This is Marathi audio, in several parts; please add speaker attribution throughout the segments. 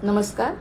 Speaker 1: नमस्कार.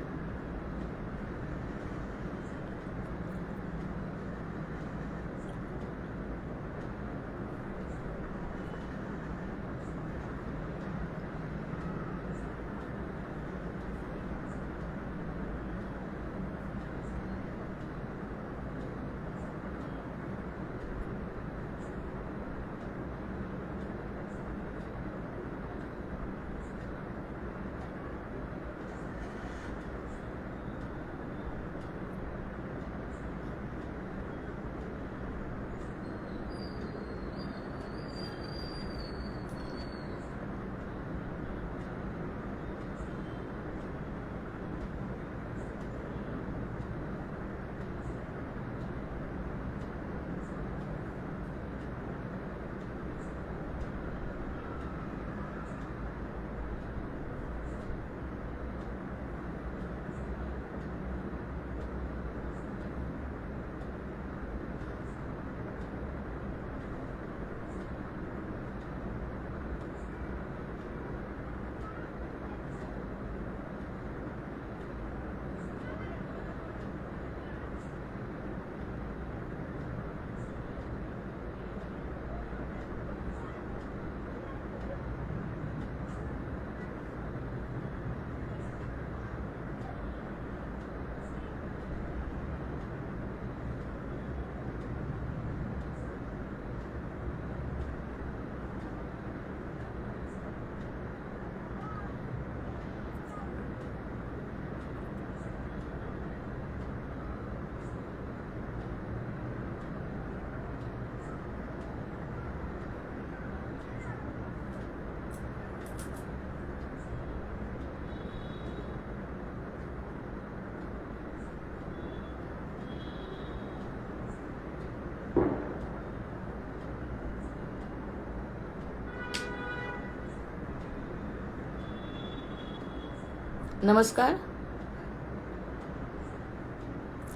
Speaker 1: नमस्कार.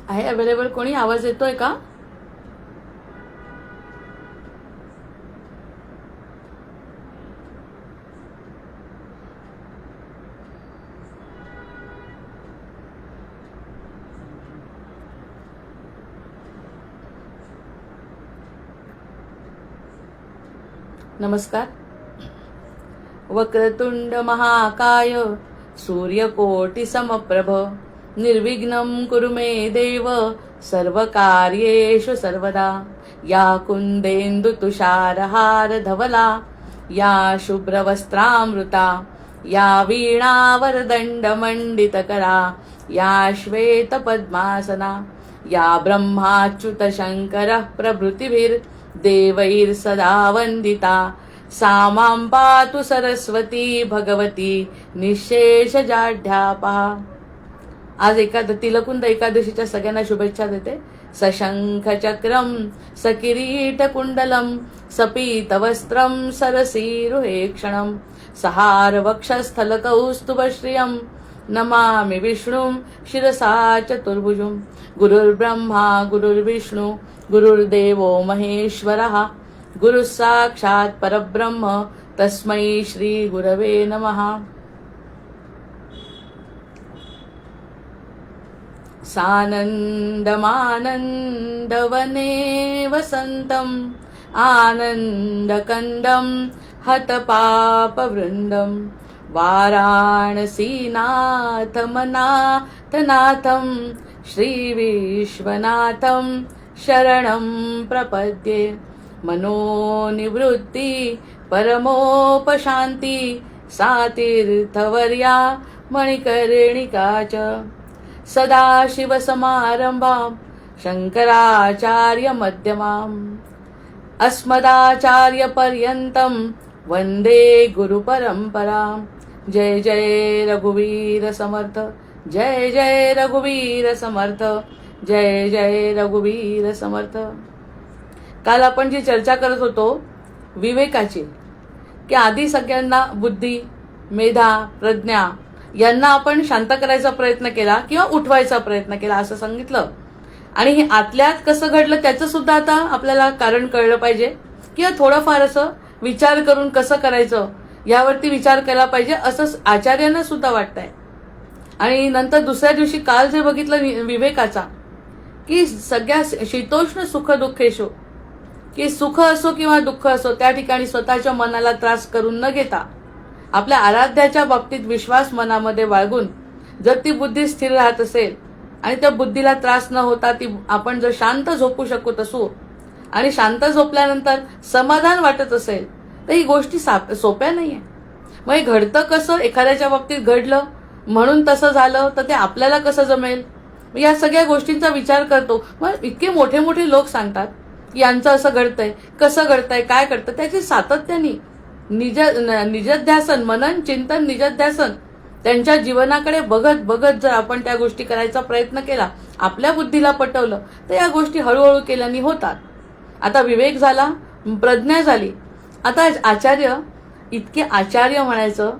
Speaker 1: आहे अवेलेबल कोणी? आवाज येतोय का? नमस्कार. वक्रतुंड महाकाय सूर्यकोटि समप्रभ निर्विघ्नं कुरु मे देव सर्वकार्येषु सर्वदा. या कुंदेन्दु तुषारहार धवला या शुभ्रवस्त्रामृता या वीणावरदण्डमण्डितकरा या श्वेतपद्मासना या ब्रह्माच्युत शङ्करः प्रभृतिभिर्देवैर्सदा वन्दिता सा मां पातु सरस्वती भगवती निःशेषजाढ्यापहा. आज तिलकुंद एकादशीच्या सगळ्यांना शुभेच्छा देते. सशंख चक्रम सकिरीट कुंडलम सपीतवस्त्रम सरसीरुहेक्षणम सहार वक्षस्थल कौस्तुभश्रियम नमामि विष्णुं शिरसा चतुर्भुजं. गुरुर्ब्रह्मा गुरुर्विष्णु गुरुर्देवो महेश्वरः गुरु साक्षात् परब्रह्म तस्मै श्री गुरवे नमः. सानन्दमानन्दवने वसन्तम् आनन्दकन्दं हतपापवृन्दं वाराणसीनाथमनाथनाथं श्रीविश्वनाथं शरणं प्रपद्ये. मनोनिवृत्ति परमोपशान्ति सा तीर्थवर्या मणिकर्णिका च. सदाशिवसमारम्भां शङ्कराचार्यमध्यमाम् अस्मदाचार्यपर्यन्तं वन्दे गुरुपरम्पराम्। जय जय रघुवीर समर्थ, जय जय रघुवीर समर्थ, जय जय रघुवीर समर्थ। काल आपण जी चर्चा करत होतो विवेकाची, की आधी सगळ्यांना बुद्धी, मेधा, प्रज्ञा यांना आपण शांत करायचा प्रयत्न केला किंवा उठवायचा प्रयत्न केला असं सांगितलं. आणि हे आतल्यात कसं घडलं त्याचं सुद्धा आता आपल्याला कारण कळलं पाहिजे, किंवा थोडंफार असं विचार करून कसं करायचं यावरती विचार केला पाहिजे असं आचार्यांना सुद्धा वाटतंय. आणि नंतर दुसऱ्या दिवशी काल जे बघितलं विवेकाचा, की सगळ्या शीतोष्ण सुख दुःखेशो, की सुख असो किंवा दुःख असो त्या ठिकाणी स्वतःच्या मनाला त्रास करून न घेता आपल्या आराध्याच्या बाबतीत विश्वास मनामध्ये बाळगून जर ती बुद्धी स्थिर राहत असेल आणि त्या बुद्धीला त्रास न होता ती आपण जर शांत झोपू शकत असू आणि शांत झोपल्यानंतर समाधान वाटत असेल तर ही गोष्टी सोप्या नाहीये. मग हे घडतं कसं, एखाद्याच्या बाबतीत घडलं म्हणून तसं झालं तर ते आपल्याला कसं जमेल, या सगळ्या गोष्टींचा विचार करतो. मग इतके मोठे मोठे लोक सांगतात की यांचं असं घडतंय, कसं घडतंय, काय घडतं, त्याची सातत्याने निजध्यासन, मनन चिंतन निजध्यासन त्यांच्या जीवनाकडे बघत बघत जर आपण त्या गोष्टी करायचा प्रयत्न केला, आपल्या बुद्धीला पटवलं तर या गोष्टी हळूहळू केल्याने होतात. आता विवेक झाला, प्रज्ञा झाली. आता आचार्य, इतके आचार्य म्हणायचं,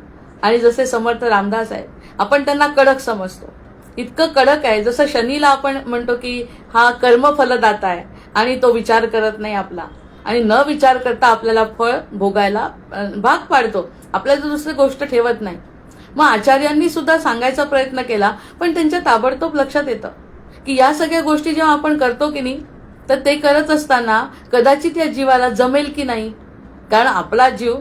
Speaker 1: आणि जसे समर्थ रामदास आहेत आपण त्यांना कडक समजतो, इतकं कडक आहे. जसं शनीला आपण म्हणतो की हा कर्मफलदाता आहे आणि तो विचार करत नाही आपला, आणि न विचार करता आपल्याला फळ भोगायला भाग पाडतो, आपल्याला दुसरी गोष्ट ठेवत नाही. मग आचार्यांनी सुद्धा सांगायचा प्रयत्न केला, पण त्यांच्या ताबडतोब लक्षात येतं की या सगळ्या गोष्टी जेव्हा आपण करतो की नाही तर ते करत असताना कदाचित या जीवाला जमेल की नाही. कारण आपला जीव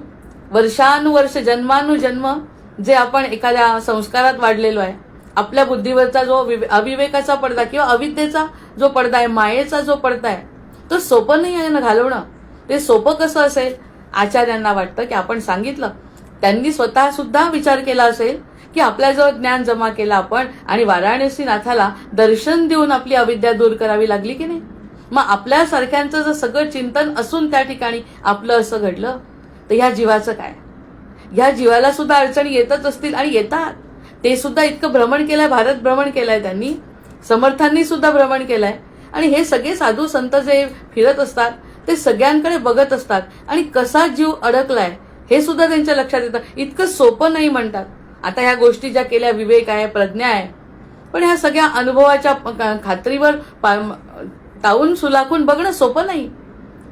Speaker 1: वर्षानुवर्ष, जन्मानुजन्म जे आपण एखाद्या संस्कारात वाढलेलो आहे, आपल्या बुद्धीवरचा जो अविवेकाचा पडदा किंवा अविद्येचा जो पडदा आहे, मायेचा जो पडदा आहे, तो सोपं नाही आहे ना घालवणं. ते सोपं कसं असेल, आचार्यांना वाटतं की आपण सांगितलं, त्यांनी स्वतः सुद्धा विचार केला असेल की आपल्याजवळ ज्ञान जमा केलं आपण आणि वाराणसी नाथाला दर्शन देऊन आपली अविद्या दूर करावी लागली की नाही. मग आपल्यासारख्यांचं जर सगळं चिंतन असून त्या ठिकाणी आपलं असं घडलं तर ह्या जीवाचं काय. ह्या जीवाला सुद्धा अडचणी येतच असतील आणि येतात. ते सुद्धा इतकं भ्रमण केलंय, भारत भ्रमण केलंय त्यांनी, समर्थांनी सुद्धा भ्रमण केलंय. आणि हे सगळे साधू संत जे फिरत असतात ते सगळ्यांकडे बघत असतात आणि कसा जीव अडकलाय हे सुद्धा त्यांच्या लक्षात येतं. इतकं सोपं नाही म्हणतात. आता ह्या गोष्टी ज्या केल्या, विवेक आहे, प्रज्ञा आहे, पण ह्या सगळ्या अनुभवाच्या खात्रीवर तावून सुलाखून बघणं सोपं नाही.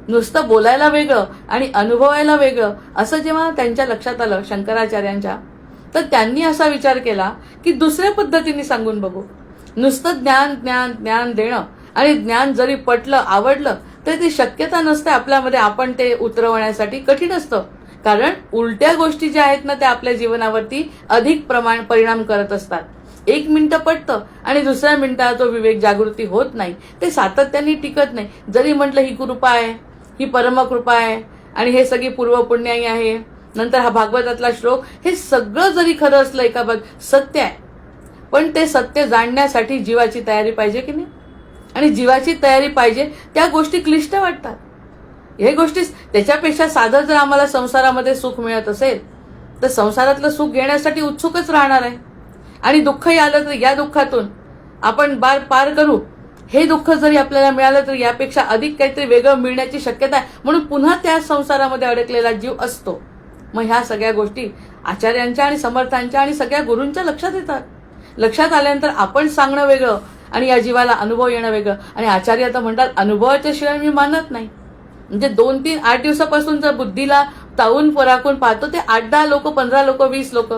Speaker 1: नुसतं बोलायला वेगळं आणि अनुभवायला वेगळं असं जेव्हा त्यांच्या लक्षात आलं शंकराचार्यांच्या, तर त्यांनी असा विचार केला की दुसऱ्या पद्धतीने सांगून बघू. नुसतं ज्ञान ज्ञान ज्ञान देणं आणि ज्ञान जरी पटलं, आवडलं, तर ती शक्यता नसते आपल्यामध्ये आपण ते उतरवण्यासाठी, कठीण असतं. कारण उलट्या गोष्टी ज्या आहेत ना त्या आपल्या जीवनावरती अधिक परिणाम करत असतात. 1 मिनिटं पटतं आणि दुसऱ्या मिनिटाला तो विवेक जागृती होत नाही, ते सातत्याने टिकत नाही. जरी म्हटलं ही कृपा आहे, ही परमकृपा आहे आणि हे सगळी पूर्वपुण्याई आहे, नंतर हा भागवतातला श्लोक, हे सगळं जरी खरं असलं, एका सत्य आहे, पण ते सत्य जाणण्यासाठी जीवाची तयारी पाहिजे की नाही. आणि जीवाची तयारी पाहिजे, त्या गोष्टी क्लिष्ट वाटतात. हे गोष्टी त्याच्यापेक्षा साधं जर आम्हाला संसारामध्ये सुख मिळत असेल तर संसारातलं सुख घेण्यासाठी उत्सुकच राहणार आहे. आणि दुःखही आलं तर या दुःखातून आपण पार करू. हे दुःख जरी आपल्याला मिळालं तर यापेक्षा अधिक काहीतरी वेगळं मिळण्याची शक्यता आहे, म्हणून पुन्हा त्या संसारामध्ये अडकलेला जीव असतो. मग ह्या सगळ्या गोष्टी आचार्यांच्या आणि समर्थांच्या आणि सगळ्या गुरूंच्या लक्षात येतात. लक्षात आल्यानंतर आपण सांगणं वेगळं आणि या जीवाला अनुभव येणं वेगळं. आणि आचार्य आता म्हणतात अनुभवाच्या शिवाय मी मानत नाही. म्हणजे 2-3 8 दिवसापासून जर बुद्धीला तावून पराकून पाहतो ते 8-10 लोक, 15 लोक, 20 लोक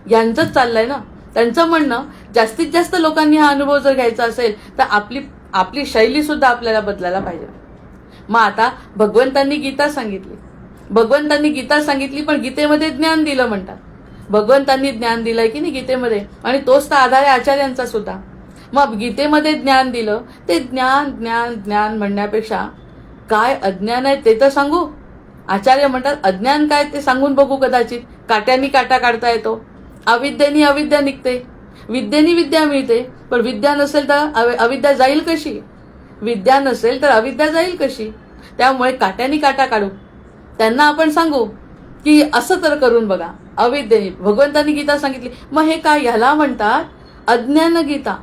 Speaker 1: यांचंच चाललंय ना. त्यांचं म्हणणं जास्तीत जास्त लोकांनी हा अनुभव जर घ्यायचा असेल तर आपली शैली सुद्धा आपल्याला बदलायला पाहिजे. मग आता भगवंतांनी गीता सांगितली, पण गीतेमध्ये ज्ञान दिलं म्हणतात. भगवंतांनी ज्ञान दिलंय की नाही गीतेमध्ये, आणि तोच तर आधार आहे आचार्यांचा सुद्धा. मग गीतेमध्ये ज्ञान दिलं, ते ज्ञान ज्ञान ज्ञान म्हणण्यापेक्षा काय अज्ञान आहे ते तर सांगू. आचार्य म्हणतात अज्ञान काय ते सांगून बघू. कदाचित काट्यांनी काटा काढता येतो, अविद्येनी अविद्या निघते, विद्येनी विद्या मिळते, पण विद्या नसेल तर अविद्या जाईल कशी. विद्या नसेल तर अविद्या जाईल कशी? त्यामुळे काट्याने काटा काढू. त्यांना आपण सांगू की असं तर करून बघा. अविद्येने भगवंतांनी गीता सांगितली. मग हे काय? ह्याला म्हणतात अज्ञान गीता.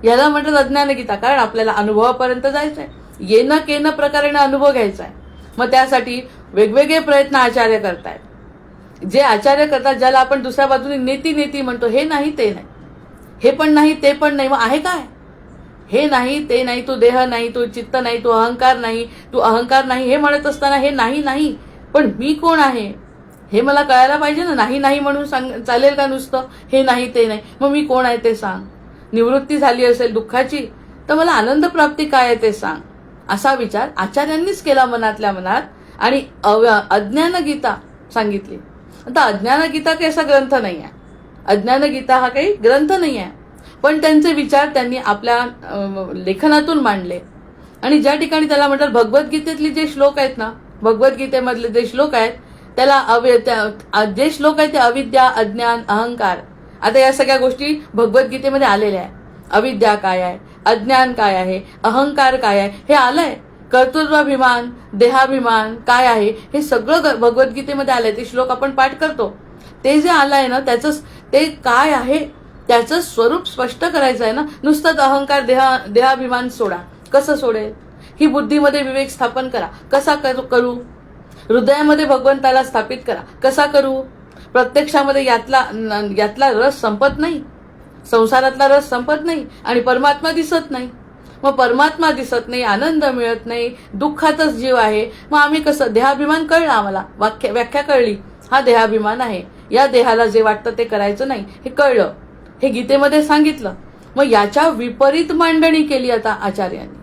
Speaker 1: याला म्हणतात अज्ञान गीता, कारण आपल्याला अनुभवापर्यंत जायचंय. येणं केनं प्रकारेण अनुभव घ्यायचा आहे. मग त्यासाठी वेगवेगळे प्रयत्न आचार्य करतायत. जे आचार्य करतात, ज्याला आपण दुसऱ्या बाजूने नेती म्हणतो, हे नाही ते नाही, हे पण नाही ते पण नाही, मग आहे काय? हे नाही ते नाही, तू देह नाही, तू चित्त नाही, तू अहंकार नाही, हे म्हणत असताना हे नाही, पण मी कोण आहे हे मला कळायला पाहिजे ना. नाही म्हणून चालेल का नुसतं? हे नाही ते नाही, मग मी कोण आहे ते सांग. निवृत्ती झाली असेल दुःखाची तर मला आनंद प्राप्ती काय आहे ते सांग. असा विचार आचार्यांनीच केला मनातल्या मनात आणि अज्ञान गीता सांगितली. आता अज्ञान गीता काही असा ग्रंथ नाही आहे. अज्ञान गीता हा काही ग्रंथ नाही आहे, पण त्यांचे विचार त्यांनी आपल्या लेखनातून मांडले. आणि ज्या ठिकाणी त्याला म्हणतात भगवद्गीतेतले जे श्लोक आहेत ना, भगवद्गीतेमधले जे श्लोक आहेत त्याला जे श्लोक आहेत ते अविद्या, अज्ञान, अहंकार, आता या सगळ्या गोष्टी भगवद्गीतेमध्ये आलेल्या आहे. अविद्या काय आहे, अज्ञान काय आहे, अहंकार काय आहे, हे आलंय. कर्तृत्वाभिमान, देहाभिमान काय आहे हे सगळं भगवद्गीतेमध्ये आलंय. ते श्लोक आपण पाठ करतो. ते जे आलंय ना त्याचं ते काय आहे त्याचं स्वरूप स्पष्ट करायचं आहे ना. नुसतंच अहंकार देहाभिमान सोडा, कसं सोडेल? ही बुद्धीमध्ये विवेक स्थापन करा, कसा करू? हृदयामध्ये भगवंताला स्थापित करा, कसा करू? प्रत्यक्षामध्ये यातला रस संपत नाही, संसारातला रस संपत नाही आणि परमात्मा दिसत नाही. मग परमात्मा दिसत नाही, आनंद मिळत नाही, दुःखातच जीव आहे. मग आम्ही कसं? देहाभिमान कळला आम्हाला, व्याख्या कळली. हा देहाभिमान आहे, या देहाला जे वाटतं ते करायचं नाही, हे कळलं, हे गीतेमध्ये सांगितलं. मग याच्या विपरीत मांडणी केली आता आचार्यांनी,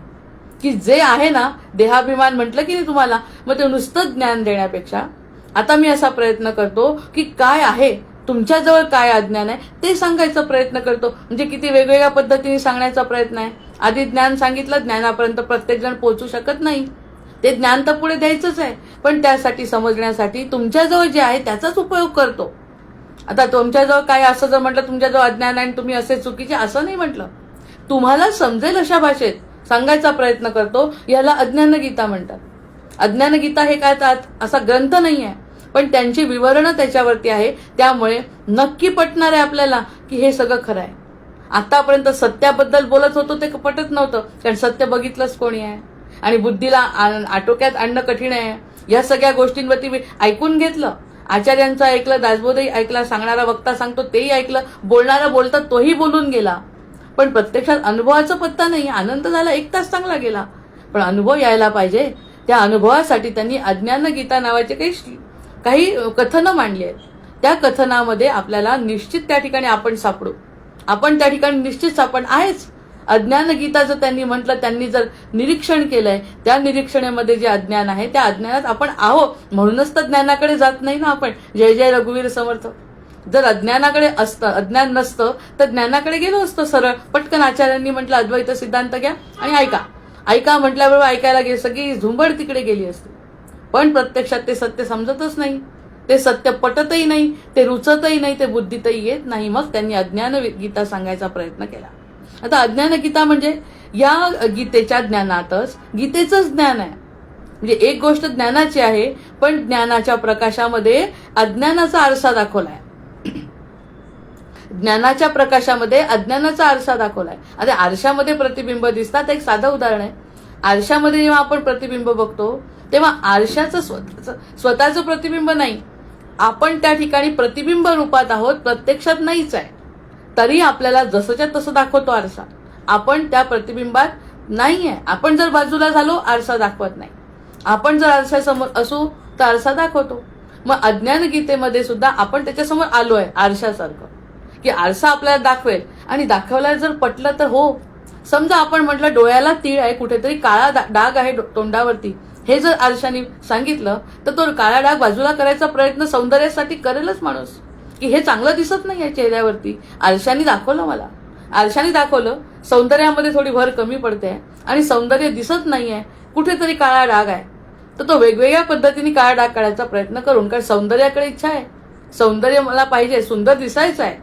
Speaker 1: की जे आहे ना देहाभिमान म्हटलं की नाही तुम्हाला, मग ते नुसतं ज्ञान देण्यापेक्षा आता मी असा प्रयत्न करतो की काय आहे तुमच्याजवळ, काय अज्ञान आहे ते सांगायचा प्रयत्न करतो. म्हणजे किती वेगवेगळ्या पद्धतीने सांगण्याचा प्रयत्न आहे. आधी ज्ञान सांगितलं, ज्ञानापर्यंत प्रत्येक जण पोहोचू शकत नाही, ते ज्ञान तर पुढे द्यायचंच आहे, पण त्यासाठी समजण्यासाठी तुमच्याजवळ जे आहे त्याचाच उपयोग करतो. आता तुमच्याजवळ काय असं जर म्हटलं तुमच्याजवळ अज्ञान आहे आणि तुम्ही असे चुकीचे, असं नाही म्हटलं, तुम्हाला समजेल अशा भाषेत सांगायचा प्रयत्न करतो. याला अज्ञान गीता म्हणतात. अज्ञान गीता हे काय असा ग्रंथ नाही आहे, पण त्यांची विवरणं त्याच्यावरती आहे. त्यामुळे नक्की पटणार आहे आपल्याला की हे सगळं खरं आहे. आतापर्यंत सत्याबद्दल बोलत होतो ते पटत नव्हतं, कारण सत्य बघितलंच कोणी आहे आणि बुद्धीला आटोक्यात आणणं कठीण आहे. या सगळ्या गोष्टींवरती ऐकून घेतलं, आचार्यांचं ऐकलं, दासबोधही ऐकला, सांगणारा वक्ता सांगतो तेही ऐकलं, बोलणारा बोलतात तोही बोलून गेला, पण प्रत्यक्षात अनुभवाचा पत्ता नाही. आनंद झाला, 1 तास चांगला गेला, पण अनुभव यायला पाहिजे. त्या अनुभवासाठी त्यांनी अज्ञान गीता नावाचे काही कथनं मांडली आहेत. त्या कथनामध्ये आपल्याला निश्चित त्या ठिकाणी आपण सापडू, आपण त्या ठिकाणी निश्चित सापड आहेच. अज्ञान गीताचं त्यांनी म्हटलं, त्यांनी जर निरीक्षण केलंय, त्या निरीक्षणामध्ये जे अज्ञान आहे त्या अज्ञानात आपण आहोत, म्हणूनच तर ज्ञानाकडे जात नाही ना आपण. जय जय रघुवीर समर्थ. जर अज्ञानाकडे असतं, अज्ञान नसतं तर ज्ञानाकडे गेलो असतं सरळ. पटकन आचार्यांनी म्हटलं अद्वैत सिद्धांत घ्या आणि ऐका म्हटल्याबरोबर ऐकायला सगळी झुंबड तिकडे गेली असते. पण प्रत्यक्षात ते सत्य समजतच नाही, ते सत्य पटतही नाही, ते रुचतही नाही, ते बुद्धीतही येत नाही. मग त्यांनी अज्ञान गीता सांगायचा प्रयत्न केला. आता अज्ञान गीता म्हणजे या गीतेच्या ज्ञानातच गीतेचंच ज्ञान आहे. म्हणजे एक गोष्ट ज्ञानाची आहे, पण ज्ञानाच्या प्रकाशामध्ये अज्ञानाचा आरसा दाखवलाय. ज्ञानाच्या प्रकाशामध्ये अज्ञानाचा आरसा दाखवलाय. आता आरशामध्ये प्रतिबिंब दिसतात. एक साधं उदाहरण आहे. आरशामध्ये जेव्हा आपण प्रतिबिंब बघतो तेव्हा आरशाचं स्वतःचं प्रतिबिंब नाही, आपण त्या ठिकाणी प्रतिबिंब रूपात आहोत, प्रत्यक्षात नाहीच आहे. तरी आपल्याला जसंच्या तसं दाखवतो आरसा, आपण त्या प्रतिबिंबात नाही आहे. आपण जर बाजूला झालो आरसा दाखवत नाही, आपण जर आरशासमोर असू तर आरसा दाखवतो. मग अज्ञान गीतेमध्ये सुद्धा आपण त्याच्यासमोर आलो आहे आरशासारखं, की आरसा आपल्याला दाखवेल. आणि दाखवल्याला जर पटलं तर हो, समजा आपण म्हटलं डोळ्याला तीळ आहे, कुठेतरी काळा डाग आहे तोंडावरती, हे जर आरशाने सांगितलं तर तो काळा डाग बाजूला करायचा प्रयत्न सौंदर्यासाठी करेलच माणूस, की हे चांगलं दिसत नाही आहे चेहऱ्यावरती, आरशाने दाखवलं मला, आरशाने दाखवलं, सौंदर्यामध्ये थोडी भर कमी पडते आणि सौंदर्य दिसत नाहीये, कुठेतरी काळा डाग आहे, तर तो वेगवेगळ्या पद्धतीने काळा डाग काढायचा प्रयत्न करून, कारण सौंदर्याकडे इच्छा आहे, सौंदर्य मला पाहिजे, सुंदर दिसायचं आहे.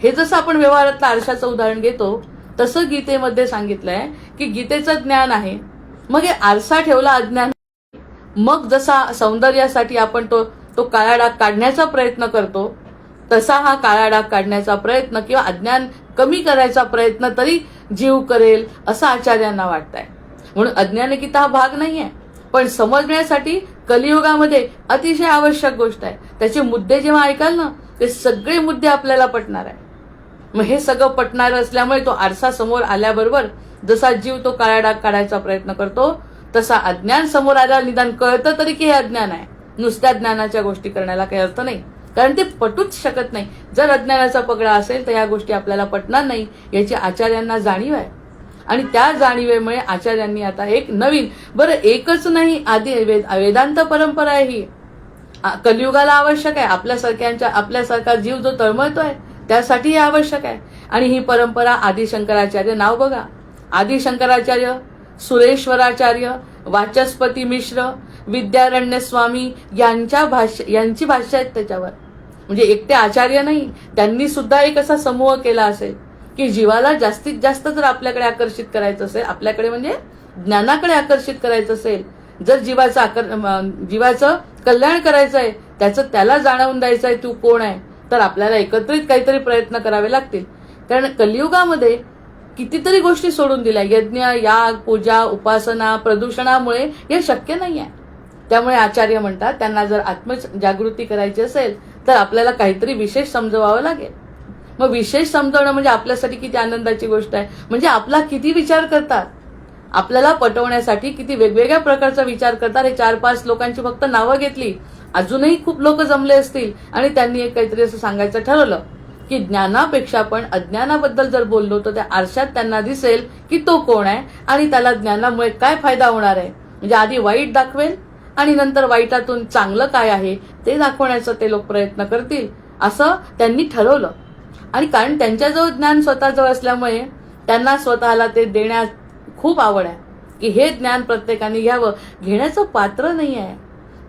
Speaker 1: हे जसं आपण व्यवहारातलं आरशाचं उदाहरण घेतो तसं गीतेमध्ये सांगितलंय की गीतेचं ज्ञान आहे, मग हे आरसा ठेवला अज्ञान, मग जसा सौंदर्यासाठी आपण तो काळा डाग काढण्याचा प्रयत्न करतो, तसा हा काळा डाग काढण्याचा प्रयत्न किंवा अज्ञान कमी करायचा प्रयत्न तरी जीव करेल असं आचार्यांना वाटतंय. म्हणून अज्ञानकिता हा भाग नाहीये, पण समजण्यासाठी कलियुगामध्ये अतिशय आवश्यक गोष्ट आहे. त्याचे मुद्दे जेव्हा ऐकाल ना, ते सगळे मुद्दे आपल्याला पटणार आहे. मग हे सगळं पटणार असल्यामुळे तो आरसा समोर आल्याबरोबर जसा जीव तो काळा डाग काढायचा प्रयत्न करतो, तसा अज्ञान समोर आल्यावर निदान कळतं तरी की हे अज्ञान आहे. नुसत्या ज्ञानाच्या गोष्टी करण्याला काही अर्थ नाही, कारण ते पटूच शकत नाही. जर अज्ञानाचा पगडा असेल तर या गोष्टी आपल्याला पटणार नाही, याची आचार्यांना जाणीव आहे. आणि त्या जाणीवेमुळे आचार्यांनी आता एक नवीन, बरं एकच नाही, आधी वेदांत परंपरा आहे ही, कलियुगाला आवश्यक आहे. आपल्यासारखा जीव जो तळमळतोय त्यासाठी हे आवश्यक आहे. आणि ही परंपरा आदिशंकराचार्य, नाव बघा, आदिशंकराचार्य, सुरेश्वराचार्य, वाचस्पती मिश्र, विद्यारण्य स्वामी यांची भाष्य आहेत त्याच्यावर. म्हणजे एकटे आचार्य नाही, त्यांनी सुद्धा एक असा समूह केला असेल की जीवाला जास्तीत जास्त जर आपल्याकडे आकर्षित करायचं असेल, आपल्याकडे म्हणजे ज्ञानाकडे आकर्षित करायचं असेल, जर जीवाचं कल्याण करायचं आहे, त्याला जाणवून द्यायचं आहे तू कोण आहे, तर आपल्याला एकत्रित काहीतरी प्रयत्न करावे लागतील. कारण कलियुगामध्ये कितीतरी गोष्टी सोडून दिल्या, यज्ञ, याग, पूजा, उपासना, प्रदूषणामुळे हे शक्य नाही आहे. त्यामुळे आचार्य म्हणतात त्यांना जर आत्मजागृती करायची असेल तर आपल्याला काहीतरी विशेष समजवावं लागेल. मग विशेष समजवणं म्हणजे आपल्यासाठी किती आनंदाची गोष्ट आहे. म्हणजे आपला किती विचार करतात, आपल्याला पटवण्यासाठी किती वेगवेगळ्या प्रकारचा विचार करतात. हे 4-5 लोकांची फक्त नावं घेतली, अजूनही खूप लोक जमले असतील आणि त्यांनी एक काहीतरी असं सांगायचं ठरवलं की ज्ञानापेक्षा आपण अज्ञानाबद्दल जर बोललो तर त्या आरशात त्यांना दिसेल की तो कोण आहे आणि त्याला ज्ञानामुळे काय फायदा होणार आहे. म्हणजे आधी वाईट दाखवेल आणि नंतर वाईटातून चांगलं काय आहे ते दाखवण्याचा ते लोक प्रयत्न करतील, असं त्यांनी ठरवलं. आणि कारण त्यांच्याजवळ ज्ञान स्वतःजवळ असल्यामुळे त्यांना स्वतःला ते देण्यात खूप आवड आहे की हे ज्ञान प्रत्येकाने घ्यावं. घेण्याचं पात्र नाही आहे,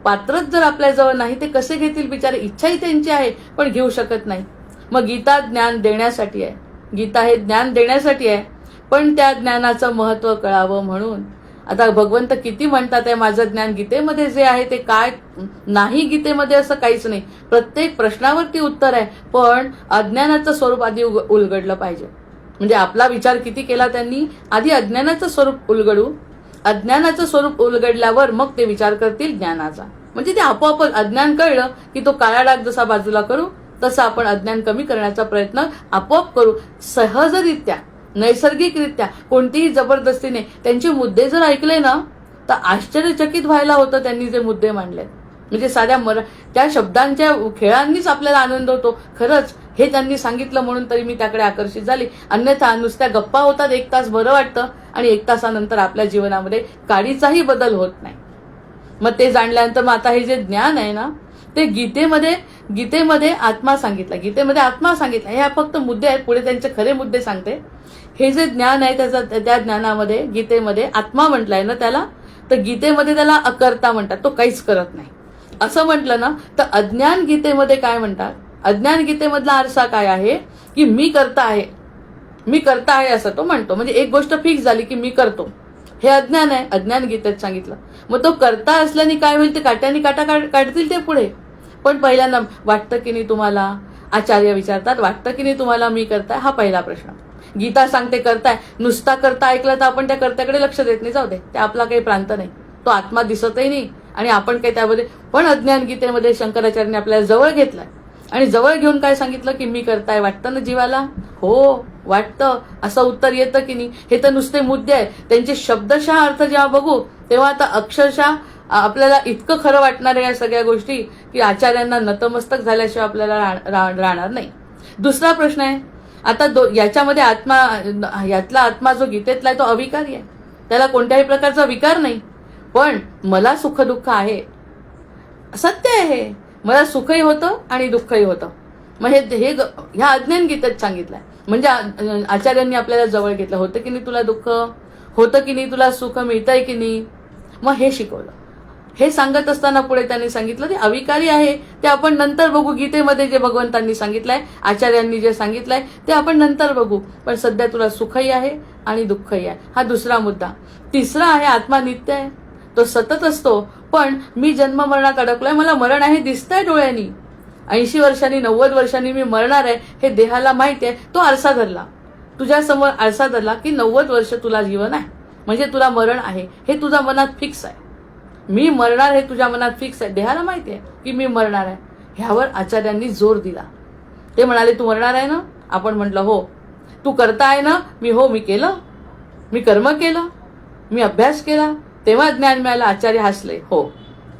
Speaker 1: पात्रच जर आपल्याजवळ नाही ते कसे घेतील बिचारे. इच्छाही त्यांची आहे पण घेऊ शकत नाही. मग गीता ज्ञान देण्यासाठी आहे, गीता हे ज्ञान देण्यासाठी आहे, पण त्या ज्ञानाचं महत्व कळावं म्हणून. आता भगवंत किती म्हणतात आहे माझं ज्ञान गीतेमध्ये जे आहे ते काय नाही, गीतेमध्ये असं काहीच नाही. प्रत्येक प्रश्नावरती उत्तर आहे, पण अज्ञानाचं स्वरूप आधी उलगडलं पाहिजे. म्हणजे आपला विचार किती केला त्यांनी, आधी अज्ञानाचं स्वरूप उलगडू, अज्ञानाचं स्वरूप उलगडल्यावर मग ते विचार करतील ज्ञानाचा. म्हणजे ते आपोआप अज्ञान कळलं की तो काळा डाग जसा बाजूला करू तसं आपण अज्ञान कमी करण्याचा प्रयत्न आपोआप करू. सहजरित्या, नैसर्गिकरित्या, कोणतीही जबरदस्तीने. त्यांचे मुद्दे जर ऐकले ना तर आश्चर्यचकित व्हायला होतं. त्यांनी जे मुद्दे मांडले म्हणजे साध्या त्या शब्दांच्या खेळांनीच आपल्याला आनंद होतो. खरंच हे त्यांनी सांगितलं म्हणून तरी मी त्याकडे आकर्षित झाली. अन्यथा नुसत्या गप्पा होतात, 1 तास बरं वाटतं आणि 1 तासानंतर आपल्या जीवनामध्ये काडीचाही बदल होत नाही. मग ते जाणल्यानंतर मग आता हे जे ज्ञान आहे ना ते गीतेमध्ये आत्मा सांगितला, गीतेमध्ये आत्मा सांगितला. हे फक्त मुद्दे आहेत, पुढे त्यांचे खरे मुद्दे सांगते. हे जे ज्ञान आहे त्या ज्ञानामध्ये गीतेमध्ये आत्मा म्हटलंय ना त्याला, तर गीतेमध्ये त्याला अकर्ता म्हणतात, तो काहीच करत नाही. असं म्हटलं ना तर अज्ञान गीतेमध्ये काय म्हणतात, अज्ञान गीतेमधला आरसा काय आहे की मी करता आहे असं तो म्हणतो. म्हणजे एक गोष्ट फिक्स झाली की मी करतो, हे अज्ञान आहे, अज्ञान गीतेत सांगितलं. मग तो करता असल्याने काय होईल, ते काट्याने काटा काढतील ते पुढे. पण पहिल्यांदा वाटतं की नाही तुम्हाला, आचार्य विचारतात वाटतं की नाही तुम्हाला मी करताय, हा पहिला प्रश्न. गीता सांगते करताय, नुसता करता ऐकला तर आपण त्या कर्त्याकडे लक्ष देत नाही, जाऊ दे, ते आपला काही प्रांत नाही, तो आत्मा दिसतही नाही आणि आपण काही त्यामध्ये. पण अज्ञान गीतेमध्ये शंकराचार्यांनी आपल्याला जवळ घेतलाय आणि जवळ घेऊन काय सांगितलं की मी करताय. वाटतं ना जीवाला, हो वाटतं, असं उत्तर येतं की नाही. हे तर नुसते मुद्दे आहेत, त्यांचे शब्दशः अर्थ जेव्हा बघू तेव्हा आता अक्षरशः आपल्याला इतकं खरं वाटणार आहे या सगळ्या गोष्टी की आचार्यांना नतमस्तक झाल्याशिवाय आपल्याला राहणार नाही. दुसरा प्रश्न आहे आता याच्यामध्ये यातला आत्मा जो गीतेतला आहे तो अविकारी आहे, त्याला कोणत्याही प्रकारचा विकार नाही. पण मला सुख दुःख आहे, सत्य आहे, मला सुखही होतं आणि दुःखही होतं. मग हे ह्या अज्ञान गीतेत सांगितलंय. म्हणजे आचार्यांनी आपल्याला जवळ घेतलं, होतं की नाही तुला दुःख, होतं की नाही तुला सुख, मिळतंय की नाही, मग हे शिकवलं. हे सांगत असताना पुढे त्यांनी सांगितलं ते अविकारी आहे, ते आपण नंतर बघू. गीतेमध्ये जे भगवंतांनी सांगितलंय, आचार्यांनी जे सांगितलंय ते आपण नंतर बघू. पण सध्या तुला सुखही आहे आणि दुःखही आहे. हा दुसरा मुद्दा. तिसरा आहे आत्मा नित्य आहे, तो सतत असतो. पण मी जन्म मरणात अडकलोय, मला मरण आहे दिसतंय डोळ्यांनी. 80 वर्षांनी 90 वर्षांनी मी मरणार आहे हे देहाला माहिती आहे. तो आरसा धरला, तुझ्या समोर आरसा धरला की 90 वर्ष तुला जीवन आहे, म्हणजे तुला मरण आहे हे तुझ्या मनात फिक्स आहे. मी मरणार हे तुझ्या मनात फिक्स आहे, देहाला माहिती आहे की मी मरणार आहे. ह्यावर आचार्यांनी जोर दिला. ते म्हणाले तू मरणार आहे ना? आपण म्हटलं हो. तू करता आहे ना? मी केलं, मी कर्म केलं, मी अभ्यास केला, तेव्हा ज्ञान मिळालं. आचार्य हसले. हो,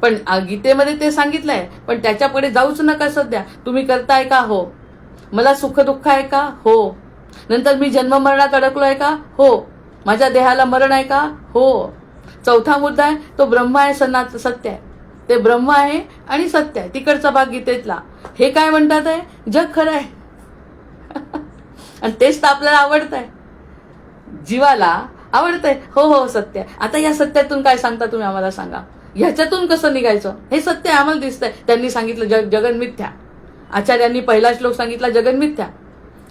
Speaker 1: पण गीतेमध्ये ते सांगितलंय, पण त्याच्यापुढे जाऊच नका सध्या. तुम्ही करताय का? हो. मला सुख दुःख आहे का? हो. नंतर मी जन्म मरणात अडकलोय का? हो. माझ्या देहाला मरण आहे का? हो. चौथा मुद्दा आहे तो ब्रह्म आहे, सत्य आहे. ते ब्रह्म आहे आणि सत्य आहे. तिकडचा भाग गीतेतला. हे काय म्हणतात आहे? जग खरं आहे. आणि तेच तर आपल्याला आवडत आहे, जीवाला आवडतंय. हो हो, सत्य आहे. आता या सत्यातून काय सांगता तुम्ही आम्हाला सांगा. ह्याच्यातून कसं निघायचं? हे सत्य आहे, आम्हाला दिसतंय. त्यांनी सांगितलं जगन मिथ्या. आचार्यांनी पहिला श्लोक सांगितला जगन मिथ्या,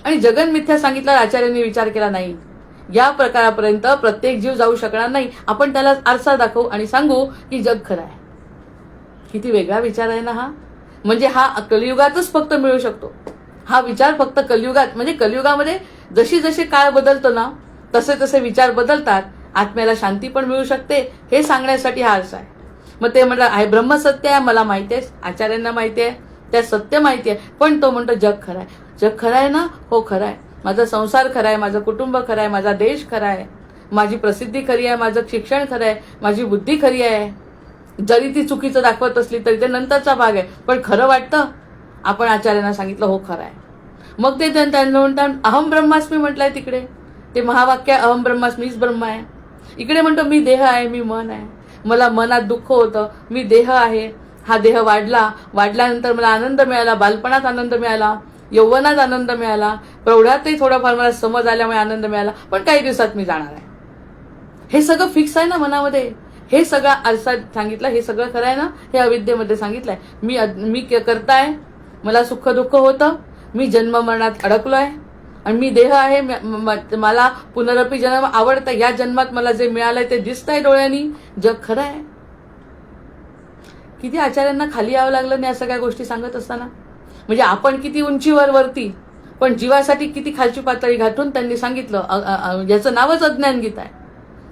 Speaker 1: आणि जगन मिथ्या सांगितल्यावर आचार्यांनी विचार केला नाही, या प्रकारापर्यंत प्रत्येक जीव जाऊ शकणार नाही. आपण त्याला आरसा दाखवू आणि सांगू की जग खरं आहे. किती वेगळा विचार आहे ना हा. म्हणजे हा कलियुगातच फक्त मिळू शकतो. हा विचार फक्त कलियुगात, म्हणजे कलियुगामध्ये जशी जशी काळ बदलतो ना तसे तसे विचार बदलतात. आत्म्याला शांती पण मिळू शकते हे सांगण्यासाठी हा आरसा आहे. मग ते म्हणतात आहे ब्रह्म सत्य आहे, मला माहिती आहे, आचार्यांना माहिती आहे, त्या सत्य माहिती आहे. पण तो म्हणतो जग खरं आहे. जग खरं आहे ना? हो खरं आहे. माझा संसार खरा आहे, माझं कुटुंब खरं आहे, माझा देश खरा आहे, माझी प्रसिद्धी खरी आहे, माझं शिक्षण खरं आहे, माझी बुद्धी खरी आहे. जरी ती चुकीचं दाखवत असली तरी ते नंतरचा भाग आहे, पण खरं वाटतं. आपण आचार्यांना सांगितलं हो खरं आहे. मग ते त्यांना म्हणतात अहम ब्रह्मास्मी म्हटलंय तिकडे. ते महावाक्य अहम ब्रह्मास्मीच ब्रह्म आहे. इकडे म्हणतो मी देह आहे, मी मन आहे, मला मनात दुःख होतं, मी देह आहे, हा देह वाढल्यानंतर मला आनंद मिळाला, बालपणात आनंद मिळाला, यौवनात आनंद मिळाला, प्रौढातही थोडाफार मला समज आल्यामुळे आनंद मिळाला, पण काही दिवसात मी जाणार आहे. हे सगळं फिक्स आहे ना मनामध्ये. हे सगळं आरसात सांगितलं, हे सगळं खरं आहे ना, हे अविद्येमध्ये सांगितलंय. मी करताय, मला सुख दुःख होतं, मी जन्म मरणात अडकलोय, आणि मी देह आहे, मला पुनरपी जन्म आवडतं, या जन्मात मला जे मिळालंय ते दिसतंय डोळ्यांनी, जग खरं आहे. किती आचार्यांना खाली यावं लागलं नाही या सगळ्या गोष्टी सांगत असताना. म्हणजे आपण किती उंचीवर वरती, पण जीवासाठी किती खालची पातळी घातून त्यांनी सांगितलं. याचं नावच अज्ञान गीता आहे.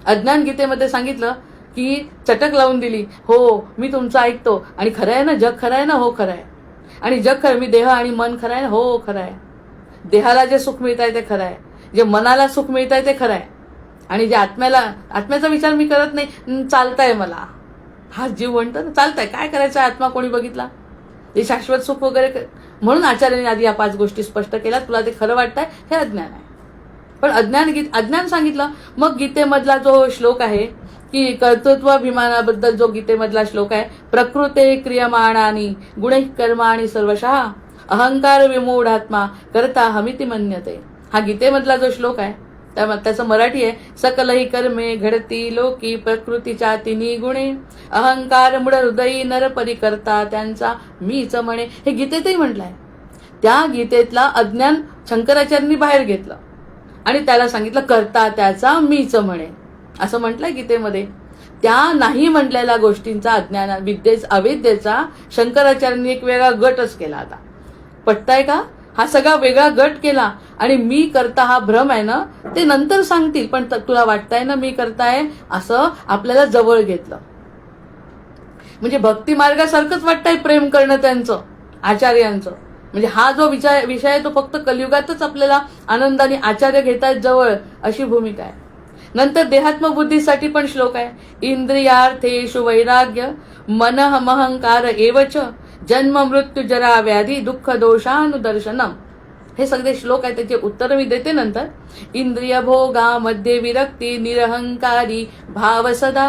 Speaker 1: अज्ञान गीतेमध्ये सांगितलं की चटक लावून दिली. हो मी तुमचं ऐकतो, आणि खरं आहे ना, जग खरं आहे ना? हो खरं आहे. आणि जग खरं, मी देह आणि मन खरं आहे ना? हो खरं आहे. देहाला जे सुख मिळत आहे ते खरं आहे, जे मनाला सुख मिळत आहे ते खरं आहे, आणि जे आत्म्याचा विचार मी करत नाही, चालतंय मला. हा जीव म्हणतो ना चालतंय, काय करायचं आत्मा कोणी बघितला, ते शाश्वत सुख वगैरे. म्हणून आचार्यांनी आधी या 5 गोष्टी स्पष्ट केल्या. तुला ते खरं वाटतंय हे अज्ञान आहे. पण अज्ञान सांगितलं. मग गीतेमधला जो श्लोक आहे की कर्तृत्वाभिमानाबद्दल जो गीतेमधला श्लोक आहे, प्रकृते क्रियमाणानी गुणे कर्माणि सर्वशः अहंकार विमूढात्मा करता हमिति मन्यते. हा गीतेमधला जो श्लोक आहे त्याचं मराठी आहे, सकलही कर्मे घडती लोकी प्रकृतीच्या तिन्ही गुणे अहंकार मूढ हृदयी नर परिकर्ता त्यांचा मीच म्हणे. हे गीतेतही म्हटलंय. त्या गीतेतला अज्ञान शंकराचार्यांनी बाहेर घेतलं आणि त्याला सांगितलं करता त्याचा मीच म्हणे, असं म्हटलंय गीतेमध्ये. त्या नाही म्हटलेल्या गोष्टींचा अविद्येचा शंकराचार्यांनी एक वेगळा गटच केला. आता पटताय का? हा सगळा वेगळा गट केला, आणि मी करता हा भ्रम आहे ना ते नंतर सांगतील, पण तुला वाटतंय ना मी करताय, असं आपल्याला जवळ घेतलं. म्हणजे भक्ती मार्गासारखंच वाटतंय प्रेम करणं त्यांचं, आचार्यांचं. म्हणजे हा जो विषय आहे तो फक्त कलियुगातच आपल्याला आनंदाने आचार्य घेतायत जवळ, अशी भूमिका आहे. नंतर देहात्मबुद्धीसाठी पण श्लोक आहे. इंद्रियार्थेषु वैराग्य मनमहंकार एवच जन्म मृत्यू जरा व्याधी दुःख दोषानुदर्शनम. हे सगळे श्लोक आहेत, त्याचे उत्तर मी देते नंतर. इंद्रिय भोगा मध्ये विरक्ती निरहंकारी भाव सदा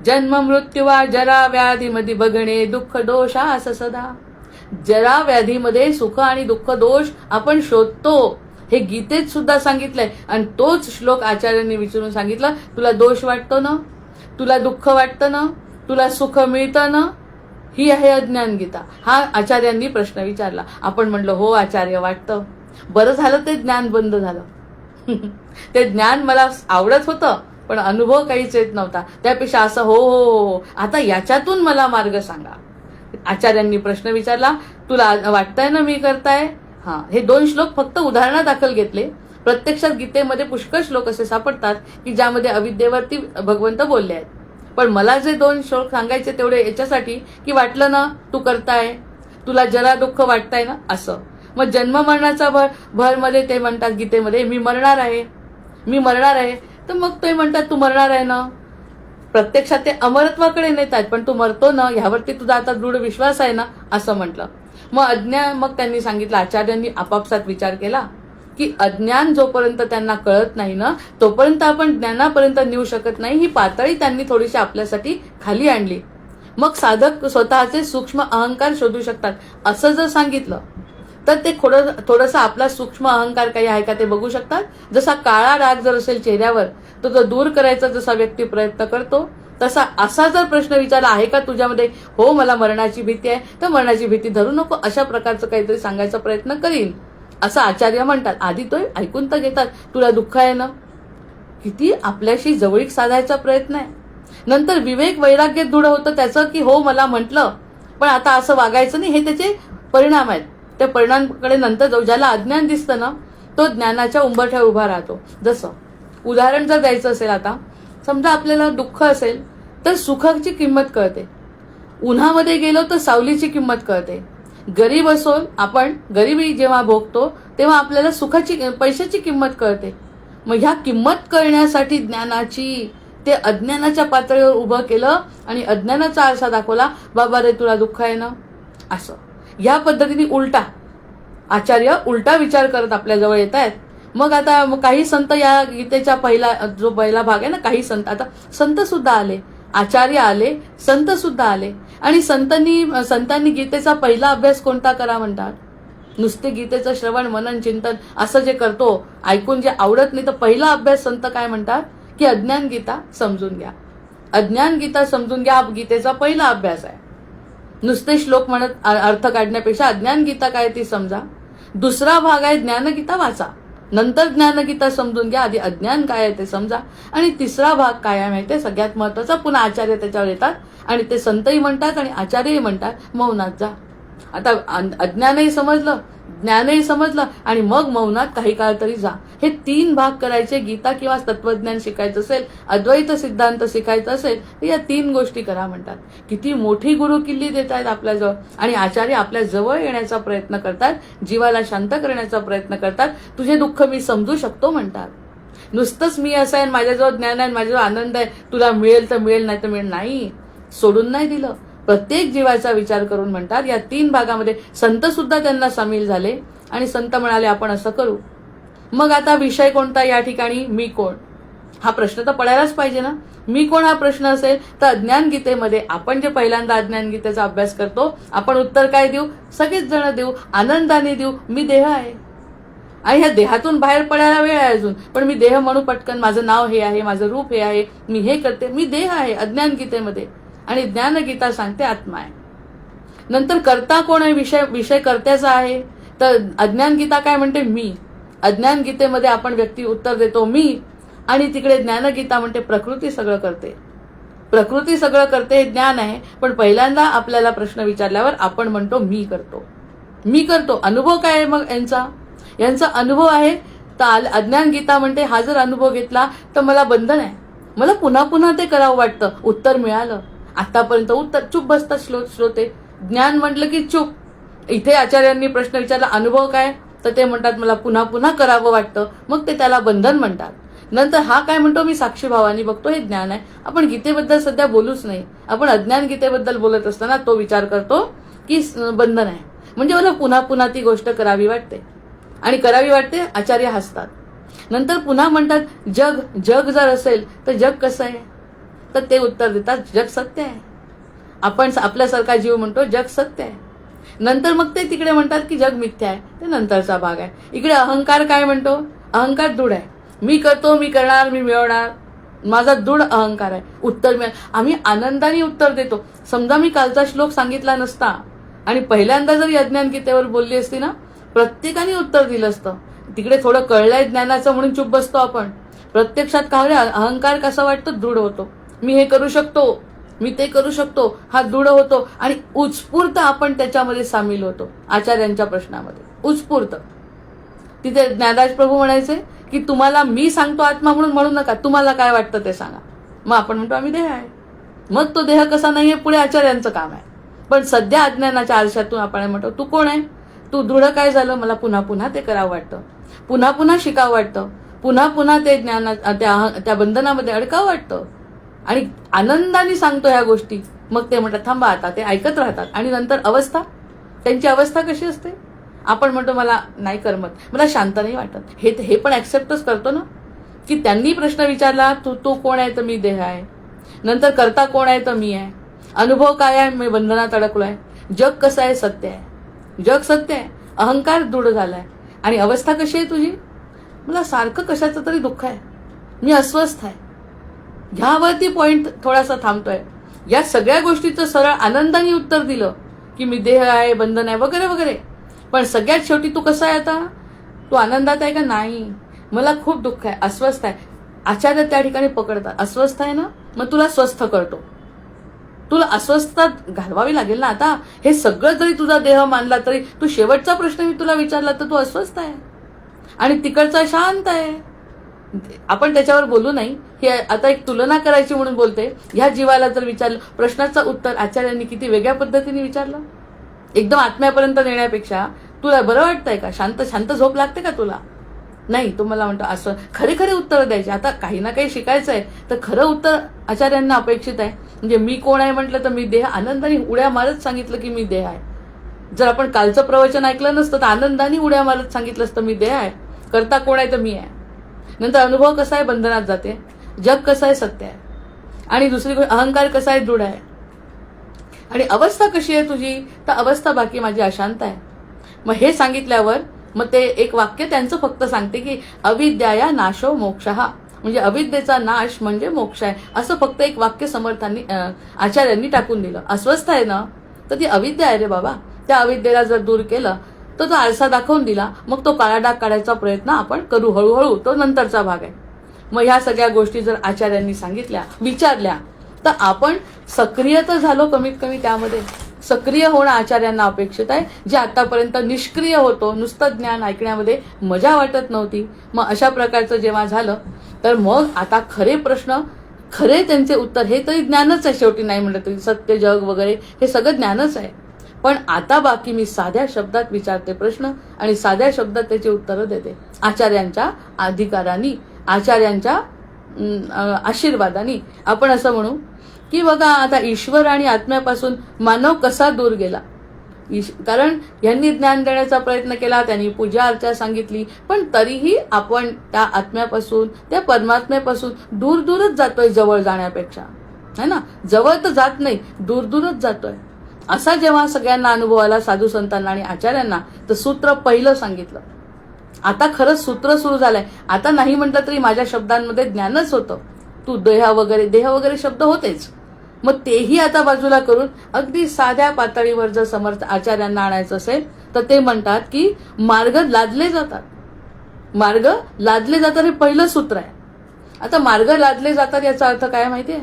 Speaker 1: जन्म मृत्यू वा जरा व्याधी मध्ये बघणे दुःख दोषास सदा. जरा व्याधीमध्ये सुख आणि दुःख दोष आपण शोधतो, हे गीतेत सुद्धा सांगितलंय. आणि तोच श्लोक आचार्यांनी विचारून सांगितलं, तुला दोष वाटतो ना, तुला दुःख वाटतं ना, तुला सुख मिळतं ना, ही आहे अज्ञान गीता. हा आचार्यांनी प्रश्न विचारला. आपण म्हणलो हो आचार्य, वाटतं. बरं झालं ते ज्ञान बंद झालं. ते ज्ञान मला आवडत होतं, पण अनुभव काहीच येत नव्हता. त्यापेक्षा असं हो हो हो, आता याच्यातून मला मार्ग सांगा. आचार्यांनी प्रश्न विचारला, तुला वाटतंय ना मी करताय? हा, हे 2 श्लोक फक्त उदाहरणादाखल घेतले. प्रत्यक्षात गीतेमध्ये पुष्कळ श्लोक असे सापडतात की ज्यामध्ये अविद्येवरती भगवंत बोलले आहेत. पण मला जे 2 श्लोक सांगायचे तेवढे याच्यासाठी की वाटलं ना तू करताय, तुला जरा दुःख वाटतंय ना असं. मग जन्म मरणाचा भर मध्ये ते म्हणतात गीतेमध्ये, मी मरणार आहे, मी मरणार आहे. तर मग ते म्हणतात तू मरणार आहे ना. प्रत्यक्षात ते अमरत्वाकडे नेतात, पण तू मरतो ना ह्यावरती तुझा आता दृढ विश्वास आहे ना असं म्हटलं. मग त्यांनी सांगितलं, आचार्यांनी आपापसात विचार केला की अज्ञान जोपर्यंत त्यांना कळत नाही ना तोपर्यंत आपण ज्ञानापर्यंत नेऊ शकत नाही. ही पातळी त्यांनी थोडीशी आपल्यासाठी खाली आणली. मग साधक स्वतःचे सूक्ष्म अहंकार शोधू शकतात असं जर सांगितलं तर ते थोडंसं आपला सूक्ष्म अहंकार काही आहे का ते बघू शकतात. जसा काळा डाग जर असेल चेहऱ्यावर तर तो दूर करायचा जसा व्यक्ती प्रयत्न करतो, तसा असा जर प्रश्न विचारला आहे का तुझ्यामध्ये, हो मला मरणाची भीती आहे, तर मरणाची भीती धरू नको, अशा प्रकारचं काहीतरी सांगायचा प्रयत्न करीन असं आचार्य म्हणतात. आधी तो ऐकून तर घेतात, तुला दुःख आहे ना, किती आपल्याशी जवळीक साधायचा प्रयत्न आहे. नंतर विवेक वैराग्य दृढ होतं त्याचं की हो मला म्हटलं पण आता असं वागायचं नाही, हे त्याचे परिणाम आहेत. त्या परिणामाकडे नंतर जाऊ. ज्याला अज्ञान दिसतं ना तो ज्ञानाच्या उंबरठ्यावर उभा राहतो. जसं उदाहरण जर द्यायचं असेल, आता समजा आपल्याला दुःख असेल तर सुखाची किंमत कळते, उन्हामध्ये गेलो तर सावलीची किंमत कळते. गरीब असो, आपण गरिबी जेव्हा भोगतो तेव्हा आपल्याला पैशाची किंमत कळते. मग ह्या किंमत कळण्यासाठी ज्ञानाची ते अज्ञानाच्या पातळीवर उभं केलं आणि अज्ञानाचा आरसा दाखवला, बाबा रे तुला दुःख आहे ना असं. ह्या पद्धतीने आचार्य उलटा विचार करत आपल्या जवळ येत आहेत. मग आता काही संत या गीतेच्या जो पहिला भाग आहे ना, काही संत, आता संत सुद्धा आले, आचार्य आले, संत सुद्धा आले. आणि संतांनी गीतेचा पहिला अभ्यास कोणता करा म्हणतात? नुसते गीतेचं श्रवण मनन चिंतन असं जे करतो, ऐकून जे आवडत नाही, तर पहिला अभ्यास संत काय म्हणतात की अज्ञान गीता समजून घ्या. अज्ञान गीता समजून घ्या हा गीतेचा पहिला अभ्यास आहे. नुसते श्लोक म्हणत अर्थ काढण्यापेक्षा अज्ञान गीता काय ती समजा. दुसरा भाग आहे ज्ञानगीता वाचा, नंतर ज्ञानगीता समजून घ्या, आधी अज्ञान काय आहे ते समजा. आणि तिसरा भाग काय आहे माहितीये, सगळ्यात महत्वाचा, पुन्हा आचार्य त्याच्यावर येतात आणि ते संतही म्हणतात आणि आचार्यही म्हणतात मौनात जा. आता अज्ञानही समजलं, ज्ञानही समजलं आणि मग मौनात काही काळ तरी जा. हे 3 भाग करायचे. गीता किंवा तत्वज्ञान शिकायचं असेल, अद्वैत सिद्धांत शिकायचं असेल तर या 3 गोष्टी करा म्हणतात. किती मोठी गुरु किल्ली देत आहेत आपल्याजवळ. आणि आचार्य आपल्या जवळ येण्याचा प्रयत्न करतात, जीवाला शांत करण्याचा प्रयत्न करतात. तुझे दुःख मी समजू शकतो म्हणतात. नुसतंच मी असं आहे, माझ्याजवळ ज्ञान आहे, माझ्याजवळ आनंद आहे, तुला मिळेल तर मिळेल नाही तर मिळेल नाही, सोडून नाही दिलं. प्रत्येक जीवाचा विचार करून म्हणतात. या 3 भागामध्ये संत सुद्धा त्यांना सामील झाले आणि संत म्हणाले आपण असं करू. मग आता विषय कोणता या ठिकाणी, मी कोण हा प्रश्न तर पडायलाच पाहिजे ना. मी कोण हा प्रश्न असेल तर अज्ञान गीतेमध्ये आपण जे पहिल्यांदा अज्ञान गीतेचा अभ्यास करतो, आपण उत्तर काय देऊ? सगळेच जण देऊ, आनंदाने देऊ, मी देह आहे. आणि ह्या देहातून बाहेर पडायला वेळ आहे अजून, पण मी देह म्हणू पटकन, माझं नाव हे आहे, माझं रूप हे आहे, मी हे करते, मी देह आहे अज्ञान गीतेमध्ये. आणि ज्ञानगीता सांगते आत्मा आहे. नंतर कर्ता कोण आहे? विषय कर्त्याचा आहे. तर अज्ञान गीता काय म्हणते? मी. अज्ञान गीतेमध्ये आपण व्यक्ती उत्तर देतो मी, आणि तिकडे ज्ञानगीता म्हणते प्रकृती सगळं करते. प्रकृती सगळं करते हे ज्ञान आहे. पण पहिल्यांदा आपल्याला प्रश्न विचारल्यावर आपण म्हणतो मी करतो, मी करतो. अनुभव काय आहे मग यांचा अनुभव आहे. तर अज्ञान गीता म्हणते हा जर अनुभव घेतला तर मला बंधन आहे, मला पुन्हा पुन्हा ते करावं वाटतं. उत्तर मिळालं, आतापर्यंत उत्तर चुप बसतात श्रोते. ज्ञान म्हटलं की चुप. इथे आचार्यांनी प्रश्न विचारला अनुभव काय, तर ते म्हणतात मला पुन्हा पुन्हा करावं वाटतं, मग ते त्याला बंधन म्हणतात. नंतर हा काय म्हणतो, मी साक्षी भावानी बघतो, हे ज्ञान आहे. आपण गीतेबद्दल सध्या बोलूच नाही, आपण अज्ञान गीतेबद्दल बोलत असताना तो विचार करतो की बंधन आहे, म्हणजे मला पुन्हा पुन्हा ती गोष्ट करावी वाटते. आणि करावी वाटते, आचार्य हसतात. नंतर पुन्हा म्हणतात जग जर असेल तर जग कसं आहे, तर ते उत्तर देतात जग सत्य आहे. आपण आपल्यासारखा जीव म्हणतो जग सत्य आहे. नंतर मग ते तिकडे म्हणतात की जग मिथ्या आहे, ते नंतरचा भाग आहे. इकडे अहंकार काय म्हणतो, अहंकार दृढ आहे, मी करतो, मी करणार, मी मिळवणार. माझा दृढ अहंकार आहे, उत्तर मिळेल. आम्ही आनंदाने उत्तर देतो. समजा मी कालचा श्लोक सांगितला नसता आणि पहिल्यांदा जर अज्ञान गीतेवर बोलली असती ना, प्रत्येकाने उत्तर दिलं असतं. तिकडे थोडं कळलंय ज्ञानाचं म्हणून चुप बसतो आपण. प्रत्यक्षात काय अहंकार कसा वाटतो, दृढ होतो. मी हे करू शकतो, मी ते करू शकतो, हा दृढ होतो आणि उत्स्फूर्त आपण त्याच्यामध्ये सामील होतो. आचार्यांच्या प्रश्नामध्ये उत्स्फूर्त. तिथे ज्ञानराज प्रभू म्हणायचे की तुम्हाला मी सांगतो आत्मा म्हणून म्हणू नका, तुम्हाला काय वाटतं ते सांगा. मग आपण म्हणतो आम्ही देह आहे. मग तो देह कसा नाहीये पुढे आचार्यांचं काम आहे. पण सध्या अज्ञानाच्या आरशातून आपण म्हणतो तू कोण आहे, तू दृढ काय झालं, मला पुन्हा पुन्हा ते करावं वाटतं, पुन्हा पुन्हा शिकावं वाटतं, पुन्हा पुन्हा ते ज्ञाना त्या बंधनामध्ये अडकावं वाटतं आणि आनंदाने सांगतो ह्या गोष्टी. मग ते म्हणतात थांबा आता, ते ऐकत राहतात. आणि नंतर अवस्था, त्यांची अवस्था कशी असते, आपण म्हणतो मला नाही करमत, मला शांत नाही वाटत. हे पण ऍक्सेप्टच करतो ना की त्यांनी प्रश्न विचारला, तू कोण आहे, तर मी देह आहे. नंतर करता कोण आहे, तर मी आहे. अनुभव काय आहे, मी बंधनात अडकलोय. जग कसं आहे, सत्य आहे, जग सत्य आहे. अहंकार दृढ झालाय. आणि अवस्था कशी आहे तुझी, मला सारखं कशाचं तरी दुःख आहे, मी अस्वस्थ आहे. ह्यावरती पॉइंट थोडासा थांबतोय. या सगळ्या गोष्टीचं सरळ आनंदाने उत्तर दिलं की मी देह आहे, बंधन आहे, वगैरे वगैरे. पण सगळ्यात शेवटी तू कसा आहे आता, तू आनंदात आहे का, नाही, मला खूप दुःख आहे, अस्वस्थ आहे. आचार्य त्या ठिकाणी पकडतात, अस्वस्थ आहे ना, मग तुला स्वस्थ करतो. तुला अस्वस्थता घालवावी लागेल ना. आता हे सगळं जरी तुझा देह मानला तरी तू शेवटचा प्रश्न मी तुला विचारला तर तू अस्वस्थ आहे आणि तिकडचा शांत आहे. आपण त्याच्यावर बोलू नाही. हे आता एक तुलना करायची म्हणून बोलते. ह्या जीवाला जर विचारलं, प्रश्नाचं उत्तर आचार्यांनी किती वेगळ्या पद्धतीने विचारलं. एकदम आत्म्यापर्यंत नेण्यापेक्षा तुला बरं वाटतंय का, शांत शांत झोप लागते का तुला, नाही. तो मला म्हणतो असं खरे उत्तर द्यायचे. आता काही ना काही शिकायचं आहे तर खरं उत्तर आचार्यांना अपेक्षित आहे. म्हणजे मी कोण आहे म्हटलं तर मी देह, आनंदाने उड्या मारत सांगितलं की मी देह आहे. जर आपण कालचं प्रवचन ऐकलं नसतं तर आनंदाने उड्या मारत सांगितलं असतं मी देह आहे. करता कोण आहे, तर मी आहे. नंतर अनुभव कसा आहे, बंधनात जाते. जग कसं आहे, सत्य आहे. आणि दुसरी गोष्ट अहंकार कसा आहे, दृढ आहे. आणि अवस्था कशी आहे तुझी, तर अवस्था बाकी माझी अशांत आहे. मग हे सांगितल्यावर मग ते एक वाक्य त्यांचं फक्त सांगते की अविद्या नाशो मोक्षः, म्हणजे अविद्येचा नाश म्हणजे मोक्ष आहे. असं फक्त एक वाक्य समर्थांनी आचार्यांनी टाकून दिलं. अस्वस्थ आहे ना, तर ती अविद्या आहे रे बाबा. त्या अविद्येला जर दूर केलं तर तो आरसा दाखवून दिला, मग तो काळा डाग काढायचा प्रयत्न आपण करू हळूहळू, तो नंतरचा भाग आहे. मग ह्या सगळ्या गोष्टी जर आचार्यांनी सांगितल्या, विचारल्या, तर आपण सक्रिय तर झालो, कमीत कमी त्यामध्ये सक्रिय होणं आचार्यांना अपेक्षित आहे. जे आतापर्यंत निष्क्रिय होतो, नुसतं ज्ञान ऐकण्यामध्ये मजा वाटत नव्हती. मग अशा प्रकारचं जेव्हा झालं तर मग आता खरे प्रश्न, खरे त्यांचे उत्तर, हे तरी ज्ञानच आहे शेवटी, नाही म्हटलं तरी सत्य, जग वगैरे हे सगळं ज्ञानच आहे. पण आता बाकी मी साध्या शब्दात विचारते प्रश्न आणि साध्या शब्दात त्याची उत्तरं देते आचार्यांच्या अधिकाराने, आचार्यांच्या आशीर्वादाने. आपण असं म्हणू की बघा आता ईश्वर आणि आत्म्यापासून मानव कसा दूर गेला. कारण यांनी ज्ञान देण्याचा प्रयत्न केला, त्यांनी पूजा अर्चा सांगितली, पण तरीही आपण त्या आत्म्यापासून, त्या परमात्म्यापासून दूर दूरच जातोय जवळ जाण्यापेक्षा, है ना. जवळ तर जात नाही, दूर दूरच जातोय. असा जेव्हा सगळ्यांना अनुभव आला, साधू संतांना आणि आचार्यांना, तर सूत्र पहिलं सांगितलं. आता खरंच सूत्र सुरू झालंय. आता नाही म्हटलं तरी माझ्या शब्दांमध्ये ज्ञानच होतं. तू देह वगैरे शब्द होतेच. मग तेही आता बाजूला करून अगदी साध्या पातळीवर जर समर्थ आचार्यांना आणायचं असेल तर ते म्हणतात की मार्ग लादले जातात. मार्ग लादले जातात हे पहिलं सूत्र आहे. आता मार्ग लादले जातात याचा अर्थ काय माहितीये,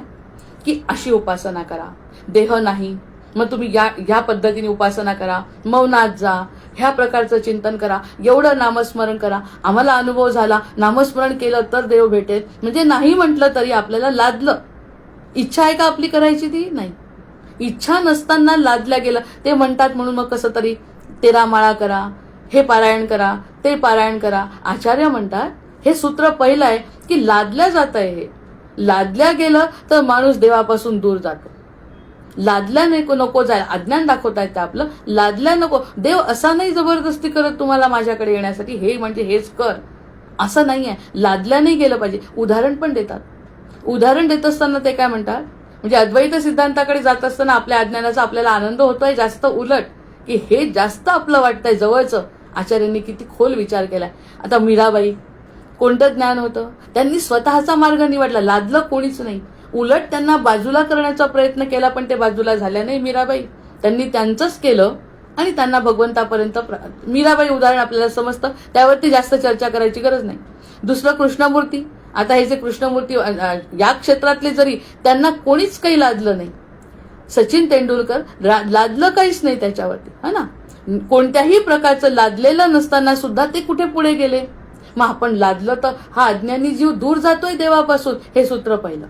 Speaker 1: की अशी उपासना करा, देह नाही, मग तुम्ही या पद्धतीने उपासना करा, मौनात जा, ह्या प्रकारचं चिंतन करा, एवढं नामस्मरण करा, आम्हाला अनुभव झाला, नामस्मरण केलं तर देव भेटेल. म्हणजे नाही म्हटलं तरी आपल्याला लादलं. इच्छा आहे का आपली करायची, ती नाही. इच्छा नसताना लादल्या गेलं. ते म्हणतात म्हणून मग कसं तरी 13 माळा करा, हे पारायण करा, ते पारायण करा. आचार्य म्हणतात हे सूत्र पहिलं आहे की लादल्या जात आहे. हे लादल्या गेलं तर माणूस देवापासून दूर जातो. लादल्या नको जायला, अज्ञान दाखवतायत ते आपलं. लादल्या नको. देव असा नाही जबरदस्ती करत तुम्हाला माझ्याकडे येण्यासाठी, हे म्हणजे हेच कर असं नाही आहे. लादल्या नाही गेलं पाहिजे. उदाहरण पण देतात. उदाहरण देत असताना ते काय म्हणतात, म्हणजे अद्वैत सिद्धांताकडे जात असताना आपल्या अज्ञानाचा आपल्याला आनंद होतोय जास्त, उलट की हे जास्त आपलं वाटतंय जवळचं. आचार्यांनी किती खोल विचार केलाय. आता मीराबाई कोणतं ज्ञान होतं? त्यांनी स्वतःचा मार्ग निवडला, लादलं कोणीच नाही. उलट त्यांना बाजूला करण्याचा प्रयत्न केला, पण ते बाजूला झाल्या नाही मीराबाई. त्यांनी त्यांचंच केलं आणि त्यांना भगवंतापर्यंत मीराबाई उदाहरण आपल्याला समजतं, त्यावरती जास्त चर्चा करायची गरज नाही. दुसरं कृष्णमूर्ती. आता हे जे कृष्णमूर्ती या क्षेत्रातले जरी त्यांना कोणीच काही लादलं नाही. सचिन तेंडुलकर लादलं काहीच नाही त्याच्यावरती, हा ना. कोणत्याही प्रकारचं लादलेलं नसताना सुद्धा ते कुठे पुढे गेले. मग आपण लादलं तर हा अज्ञानी जीव दूर जातोय देवापासून, हे सूत्र पहिलं.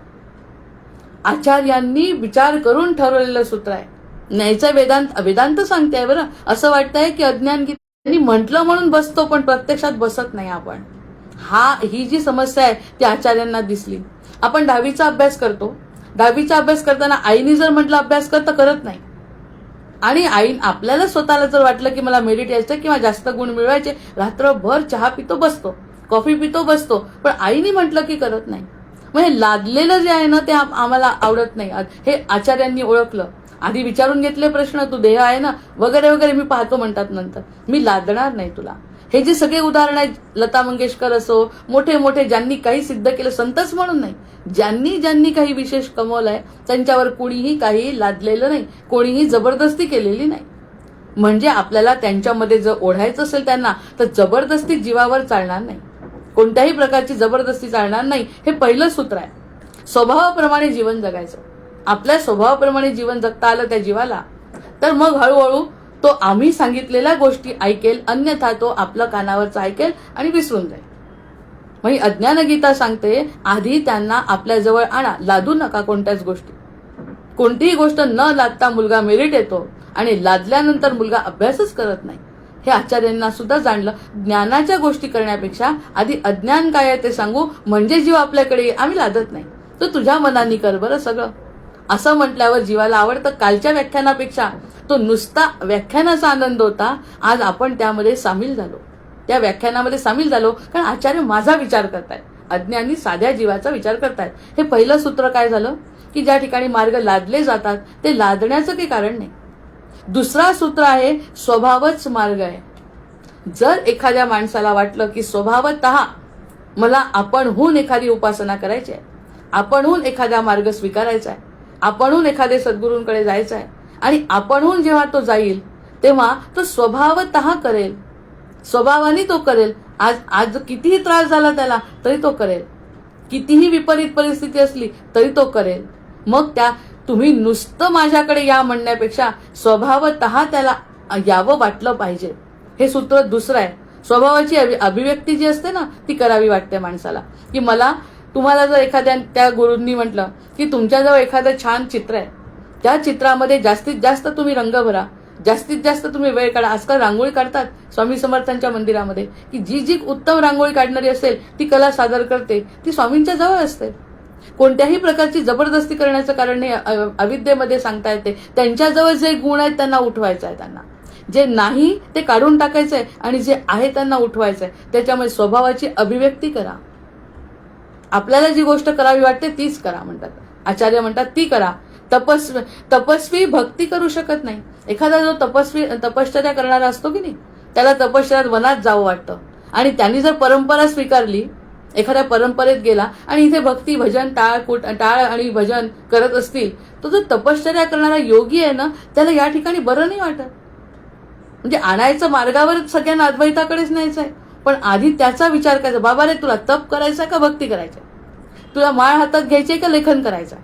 Speaker 1: आचार्यांनी विचार करून ठरवलेलं सूत्र आहे. न्यायचा वेदांत सांगते बरं. असं वाटतंय की अज्ञान गीतांनी म्हटलं म्हणून बसतो, पण प्रत्यक्षात बसत नाही आपण. ही जी समस्या आहे ती आचार्यांना दिसली. आपण 10वीचा अभ्यास करतो. 10वीचा अभ्यास करताना आईने जर म्हटलं अभ्यास कर तर करत नाही. आणि आई आपल्याला स्वतःला जर वाटलं की मला मेरिट यायचं किंवा जास्त गुण मिळवायचे, रात्रभर चहा पितो बसतो, कॉफी पितो बसतो, पण आईने म्हटलं की करत नाही. म्हणजे लादलेलं जे आहे ना ते आम्हाला आवडत नाही. हे आचार्यांनी ओळखलं. आधी विचारून घेतले प्रश्न, तू देह आहे ना वगैरे वगैरे, मी पाहतो म्हणतात नंतर. मी लादणार नाही तुला. हे जे सगळे उदाहरण आहेत, लता मंगेशकर असो, मोठे मोठे ज्यांनी काही सिद्ध केलं, संतच म्हणून नाही, ज्यांनी काही विशेष कमवलंय त्यांच्यावर कोणीही काही लादलेलं नाही, कोणीही जबरदस्ती केलेली नाही. म्हणजे आपल्याला त्यांच्यामध्ये जर ओढायचं असेल त्यांना, तर जबरदस्ती जीवावर चालणार नाही. कोणत्याही प्रकारची जबरदस्ती चालणार नाही. हे पहिलं सूत्र आहे. स्वभावाप्रमाणे जीवन जगायचं. आपल्या स्वभावाप्रमाणे जीवन जगता आलं त्या जीवाला, तर मग हळूहळू तो आम्ही सांगितलेल्या गोष्टी ऐकेल, अन्यथा तो आपलं कानावरचं ऐकेल आणि विसरून जाईल. म्हणजे अज्ञान गीता सांगते, आधी त्यांना आपल्या जवळ आणा, लादू नका कोणत्याच गोष्टी. कोणतीही गोष्ट न लादता मुलगा मेरिट येतो आणि लादल्यानंतर मुलगा अभ्यासच करत नाही. हे आचार्यांना सुद्धा जाणलं. ज्ञानाच्या गोष्टी करण्यापेक्षा आधी अज्ञान काय आहे ते सांगू, म्हणजे जीव आपल्याकडे आम्ही लादत नाही. तर तुझ्या मनाने कर बरं सगळं, असं म्हटल्यावर जीवाला आवडतं. कालच्या व्याख्यानापेक्षा तो नुसता व्याख्यानाचा आनंद होता. आज आपण त्यामध्ये सामील झालो, त्या व्याख्यानामध्ये सामील झालो, कारण आचार्य माझा विचार करतायत, अज्ञानी साध्या जीवाचा विचार करतायत. हे पहिलं सूत्र काय झालं की ज्या ठिकाणी मार्ग लादले जातात ते लादण्याचं काही कारण नाही. दुसरा सूत्र आहे स्वभावच मार्ग आहे. जर एखाद्या माणसाला वाटलं की स्वभावतः मला आपणहून एखादी उपासना करायची आहे, आपणहून एखादा मार्ग स्वीकारायचा आहे, आपणहून एखाद्या सद्गुरूंकडे जायचं आहे, आणि आपणहून जेव्हा तो जाईल तेव्हा तो स्वभावतः करेल, स्वभावाने तो करेल. आज कितीही त्रास झाला त्याला तरी तो करेल, कितीही विपरीत परिस्थिती असली तरी तो करेल. मग तुम्ही नुसतं माझ्याकडे या म्हणण्यापेक्षा स्वभावतः त्याला यावं वाटलं पाहिजे. हे सूत्र दुसरं आहे. स्वभावाची अभिव्यक्ती जी असते ना ती करावी वाटते माणसाला. की तुम्हाला जर एखाद्या त्या गुरूंनी म्हटलं की तुमच्याजवळ एखादं छान चित्र आहे, त्या चित्रामध्ये जास्तीत जास्त तुम्ही रंग भरा, जास्तीत जास्त तुम्ही वेळ काढा. आजकाल रांगोळी काढतात स्वामी समर्थांच्या मंदिरामध्ये, की जी उत्तम रांगोळी काढणारी असेल ती कला सादर करते, ती स्वामींच्या जवळ असते. कोणत्याही प्रकारची जबरदस्ती करण्याचं कारण नाही. अविद्येमध्ये सांगता येते त्यांच्याजवळ जे गुण आहेत त्यांना उठवायचं आहे, त्यांना जे नाही ते काढून टाकायचंय आणि जे आहे त्यांना उठवायचंय. त्याच्यामुळे स्वभावाची अभिव्यक्ती करा. आपल्याला जी गोष्ट करावी वाटते तीच करा म्हणतात आचार्य, म्हणतात ती करा. तपस्वी भक्ती करू शकत नाही. एखादा जो तपश्चर्या करणारा असतो की नाही, त्याला तपश्चर्यात वनात जावं वाटतं, आणि त्यांनी जर परंपरा स्वीकारली, एखाद्या परंपरेत गेला आणि इथे भक्ती भजन टाळ आणि भजन करत असतील, तो जो तपश्चर्या करणारा योगी आहे ना त्याला या ठिकाणी बरं नाही वाटत. म्हणजे आणायचं मार्गावर सगळ्यांना अद्वैताकडेच न्यायचं आहे, पण आधी त्याचा विचार करायचा. बाबा रे, तुला तप करायचा का भक्ती करायचं, तुला माळ हातात घ्यायची का लेखन करायचं,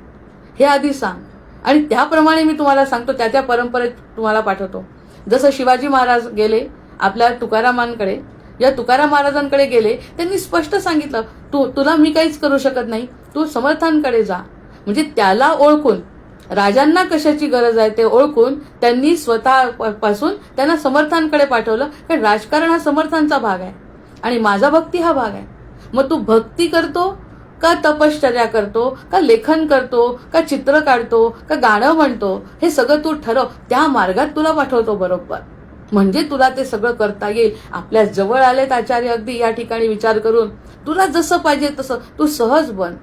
Speaker 1: हे आधी सांग. आणि त्याप्रमाणे मी तुम्हाला सांगतो, त्या परंपरेत तुम्हाला पाठवतो. जसं शिवाजी महाराज गेले आपल्या तुकारामांकडे, या तुकाराम महाराजांकडे गेले, त्यांनी स्पष्ट सांगितलं तुला मी काहीच करू शकत नाही, तू समर्थांकडे जा. म्हणजे त्याला ओळखून, राजांना कशाची गरज आहे ते ओळखून त्यांनी स्वतःपासून त्यांना समर्थांकडे पाठवलं. कारण राजकारण हा समर्थांचा भाग आहे आणि माझा भक्ती हा भाग आहे. मग तू भक्ती करतो का तपश्चर्या करतो का लेखन करतो का चित्र काढतो का गाणं म्हणतो, हे सगळं तू ठरव. त्या मार्गात तुला पाठवतो बरोबर, म्हणजे तुला ते सगळं करता येईल. आपल्या जवळ आलेत आचार्य अगदी या ठिकाणी विचार करून, तुला जसं पाहिजे तसं तू सहज बन.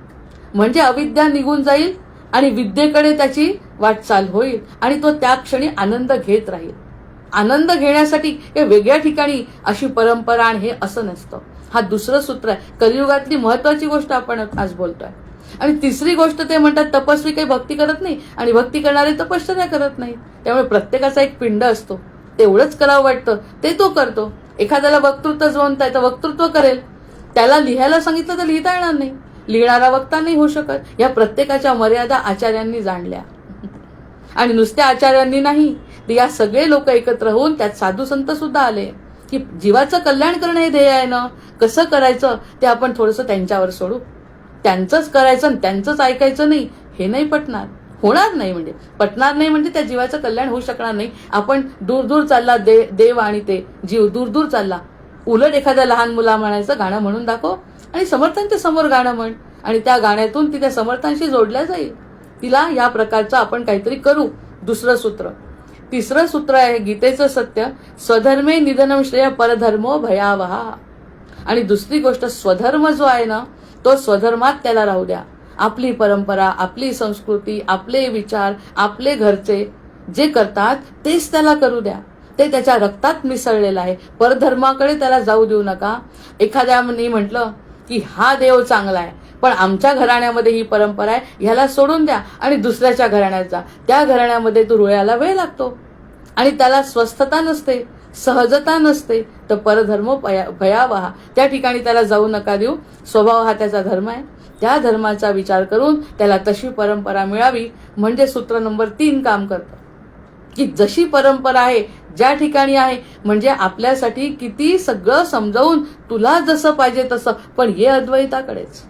Speaker 1: म्हणजे अविद्या निघून जाईल आणि विद्येकडे त्याची वाटचाल होईल आणि तो त्या क्षणी आनंद घेत राहील. आनंद घेण्यासाठी हे वेगळ्या ठिकाणी अशी परंपरा आणि हे असं नसतं. हा दुसरं सूत्र आहे. कलियुगातली महत्वाची गोष्ट आपण आज बोलतोय. आणि तिसरी गोष्ट ते म्हणतात तपस्वी काही भक्ती करत नाही आणि भक्ती करणारे तपश्चर्या करत नाही. त्यामुळे प्रत्येकाचा एक पिंड असतो, तेवढंच करावं वाटतं ते तो करतो. एखाद्याला वक्तृत्व जमत आहे तर वक्तृत्व करेल, त्याला लिहायला सांगितलं तर लिहिता येणार नाही, लिहिणारा वक्ता नाही होऊ शकत. या प्रत्येकाच्या मर्यादा आचार्यांनी जाणल्या. आणि नुसत्या आचार्यांनी नाही, तर या सगळे लोक एकत्र होऊन त्यात साधू संत सुद्धा आले की जीवाचं कल्याण करणं हे ध्येय आहे ना, कसं करायचं ते आपण थोडंसं त्यांच्यावर सोडू. त्यांचंच करायचं आणि त्यांचंच ऐकायचं नाही हे नाही पटणार, होणार नाही. म्हणजे पटणार नाही म्हणजे त्या जीवाचं कल्याण होऊ शकणार नाही. आपण दूर दूर चालला देव आणि ते जीव दूर दूर चालला. उलट एखाद्या लहान मुला म्हणायचं गाणं म्हणून दाखव आणि समर्थांच्या समोर गाणं म्हण आणि त्या गाण्यातून ती त्या समर्थांशी जोडल्या जाईल. तिला या प्रकारचं आपण काहीतरी करू. दुसरं सूत्र. तिसरं सूत्र आहे गीतेचं सत्य, स्वधर्मे निधनम श्रेय परधर्मो भयावहा. आणि दुसरी गोष्ट, स्वधर्म जो आहे ना तो स्वधर्मात त्याला राहू द्या. आपली परंपरा, आपली संस्कृती, आपले विचार, आपले घरचे जे करतात तेच त्याला करू द्या. ते त्याच्या रक्तात मिसळलेलं आहे. परधर्माकडे त्याला जाऊ देऊ नका. एखाद्याने म्हटलं की हा देव चांगला आहे पण आमच्या घराण्यामध्ये ही परंपरा आहे, ह्याला सोडून द्या आणि दुसऱ्याच्या घराण्यात जा. त्या घराण्यामध्ये तो रुळ्याला वेळ लागतो आणि त्याला स्वस्थता नसते, सहजता नसते. तर परधर्म भयावहा, त्या ठिकाणी त्याला जाऊ नका देऊ. स्वभाव हा त्याचा धर्म आहे, त्या धर्माचा विचार करून त्याला तशी परंपरा मिळावी. म्हणजे सूत्र नंबर 3 काम करतं की जशी परंपरा आहे ज्या ठिकाणी आहे, म्हणजे आपल्यासाठी किती सगळं समजावून तुला जसं पाहिजे तसं, पण ये अद्वैताकडेच.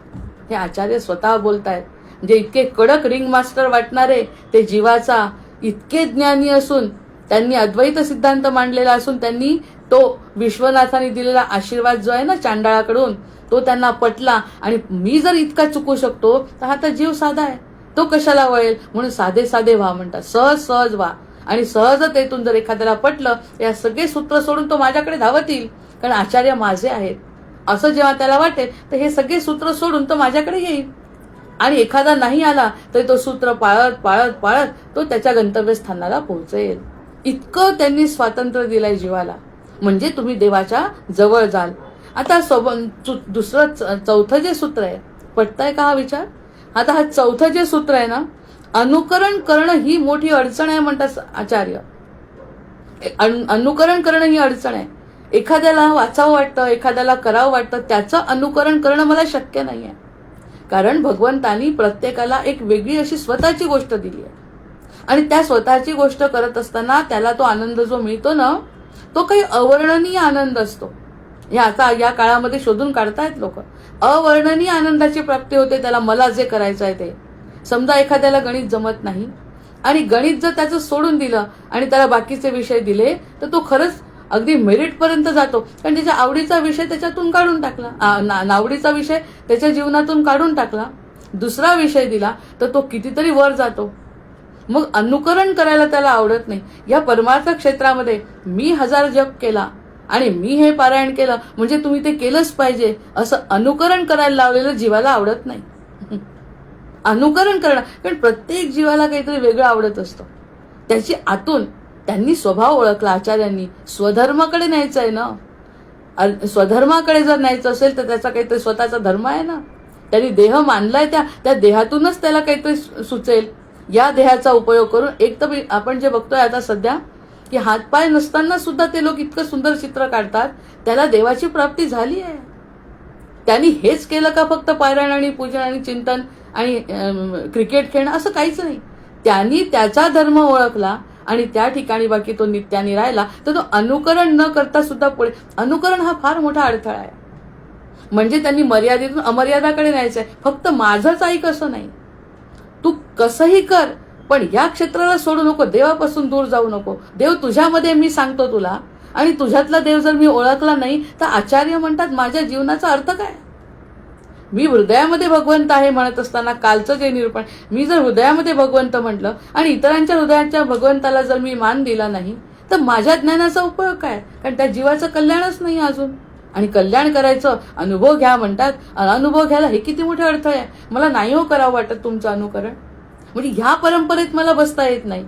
Speaker 1: हे आचार्य स्वतः बोलतायत. म्हणजे इतके कडक रिंग मास्टर वाटणारे ते जीवाचा इतके ज्ञानी असून त्यांनी अद्वैत सिद्धांत मांडलेला असून त्यांनी तो विश्वनाथाने दिलेला आशीर्वाद जो आहे ना चांडाळाकडून तो त्यांना पटला. आणि मी जर इतका चुकू शकतो तर हा तर जीव साधा आहे, तो कशाला वळेल. म्हणून साधे साधे व्हा म्हणतात, सहज सहज व्हा. आणि सहजतेतून जर एखाद्याला पटलं या सगळे सूत्र सोडून तो माझ्याकडे धावत येईल, कारण आचार्य माझे आहेत असं जेव्हा त्याला वाटेल तर हे सगळे सूत्र सोडून तो माझ्याकडे येईल. आणि एखादा नाही आला तर तो सूत्र पाळत पाळत पाळत तो त्याच्या गंतव्यस्थानाला पोहोचेल. इतकं त्यांनी स्वातंत्र्य दिलंय जीवाला. म्हणजे तुम्ही देवाच्या जवळ जाल. आता दुसरं चौथं जे सूत्र आहे, पटतंय का हा विचार. आता हा चौथं जे सूत्र आहे ना, अनुकरण करणं ही मोठी अडचण आहे म्हणतात आचार्य. अनुकरण करणं ही अडचण आहे. एखाद्याला वाचावं वाटतं, एखाद्याला करावं वाटतं, त्याचं अनुकरण करणं मला शक्य नाही आहे. कारण भगवंतानी प्रत्येकाला एक वेगळी अशी स्वतःची गोष्ट दिली आहे आणि त्या स्वतःची गोष्ट करत असताना त्याला तो आनंद जो मिळतो ना तो काही अवर्णनीय आनंद असतो. हे आता या काळामध्ये शोधून काढतायत लोक. अवर्णनीय आनंदाची प्राप्ती होते त्याला. मला जे करायचं आहे ते, समजा एखाद्याला गणित जमत नाही आणि गणित जर त्याचं सोडून दिलं आणि त्याला बाकीचे विषय दिले तर तो खरंच अगदी मेरिट पर्यंत जातो. कारण त्याच्या आवडीचा विषय त्याच्यातून काढून टाकला, नावडीचा विषय त्याच्या जीवनातून काढून टाकला, दुसरा विषय दिला तर तो कितीतरी वर जातो. मग अनुकरण करायला त्याला आवडत नाही. या परमार्थ क्षेत्रामध्ये मी 1000 जप केला आणि मी हे पारायण केलं म्हणजे तुम्ही ते केलंच पाहिजे असं अनुकरण करायला लावलेलं जीवाला आवडत नाही. अनुकरण करणं, कारण प्रत्येक जीवाला काहीतरी वेगळं आवडत असतं. त्याची आतून त्यांनी स्वभाव ओळखला आचार्यांनी. स्वधर्माकडे न्यायचं आहे ना, स्वधर्माकडे जर न्यायचं असेल तर त्याचा काहीतरी स्वतःचा धर्म आहे ना. त्यांनी देह मानलाय, त्या देहातूनच त्याला काहीतरी सुचेल. या देहाचा उपयोग करून एक तर आपण जे बघतोय आता सध्या की हातपाय नसताना सुद्धा ते लोक इतकं सुंदर चित्र काढतात, त्याला देवाची प्राप्ती झाली आहे. त्यांनी हेच केलं का फक्त पारायण आणि पूजन आणि चिंतन आणि क्रिकेट खेळणं असं काहीच नाही. त्यांनी त्याचा धर्म ओळखला आणि त्या ठिकाणी बाकी तो नित्याने राहिला. तर तो अनुकरण न करता सुद्धा पुढे, अनुकरण हा फार मोठा अडथळा आहे. म्हणजे त्यांनी मर्यादेतून अमर्यादाकडे न्यायचं आहे. फक्त माझंच ऐक असं नाही, तू कसंही कर पण या क्षेत्राला सोडू नको, देवापासून दूर जाऊ नको. देव तुझ्यामध्ये मी सांगतो तुला, आणि तुझ्यातला देव जर मी ओळखला नाही तर आचार्य म्हणतात माझ्या जीवनाचा अर्थ काय. मी हृदयामध्ये भगवंत आहे म्हणत असताना कालचं जे निरूपण, मी जर हृदयामध्ये भगवंत म्हटलं आणि इतरांच्या हृदयाच्या भगवंताला जर मी मान दिला नाही तर माझ्या ज्ञानाचा उपयोग काय. कारण त्या जीवाचं कल्याणच नाही अजून. आणि कल्याण करायचं, अनुभव घ्या म्हणतात. अनुभव घ्यायला हे किती मोठे अडथळे आहे. मला नाही हो करावं वाटत तुमचं अनुकरण. म्हणजे ह्या परंपरेत मला बसता येत नाही.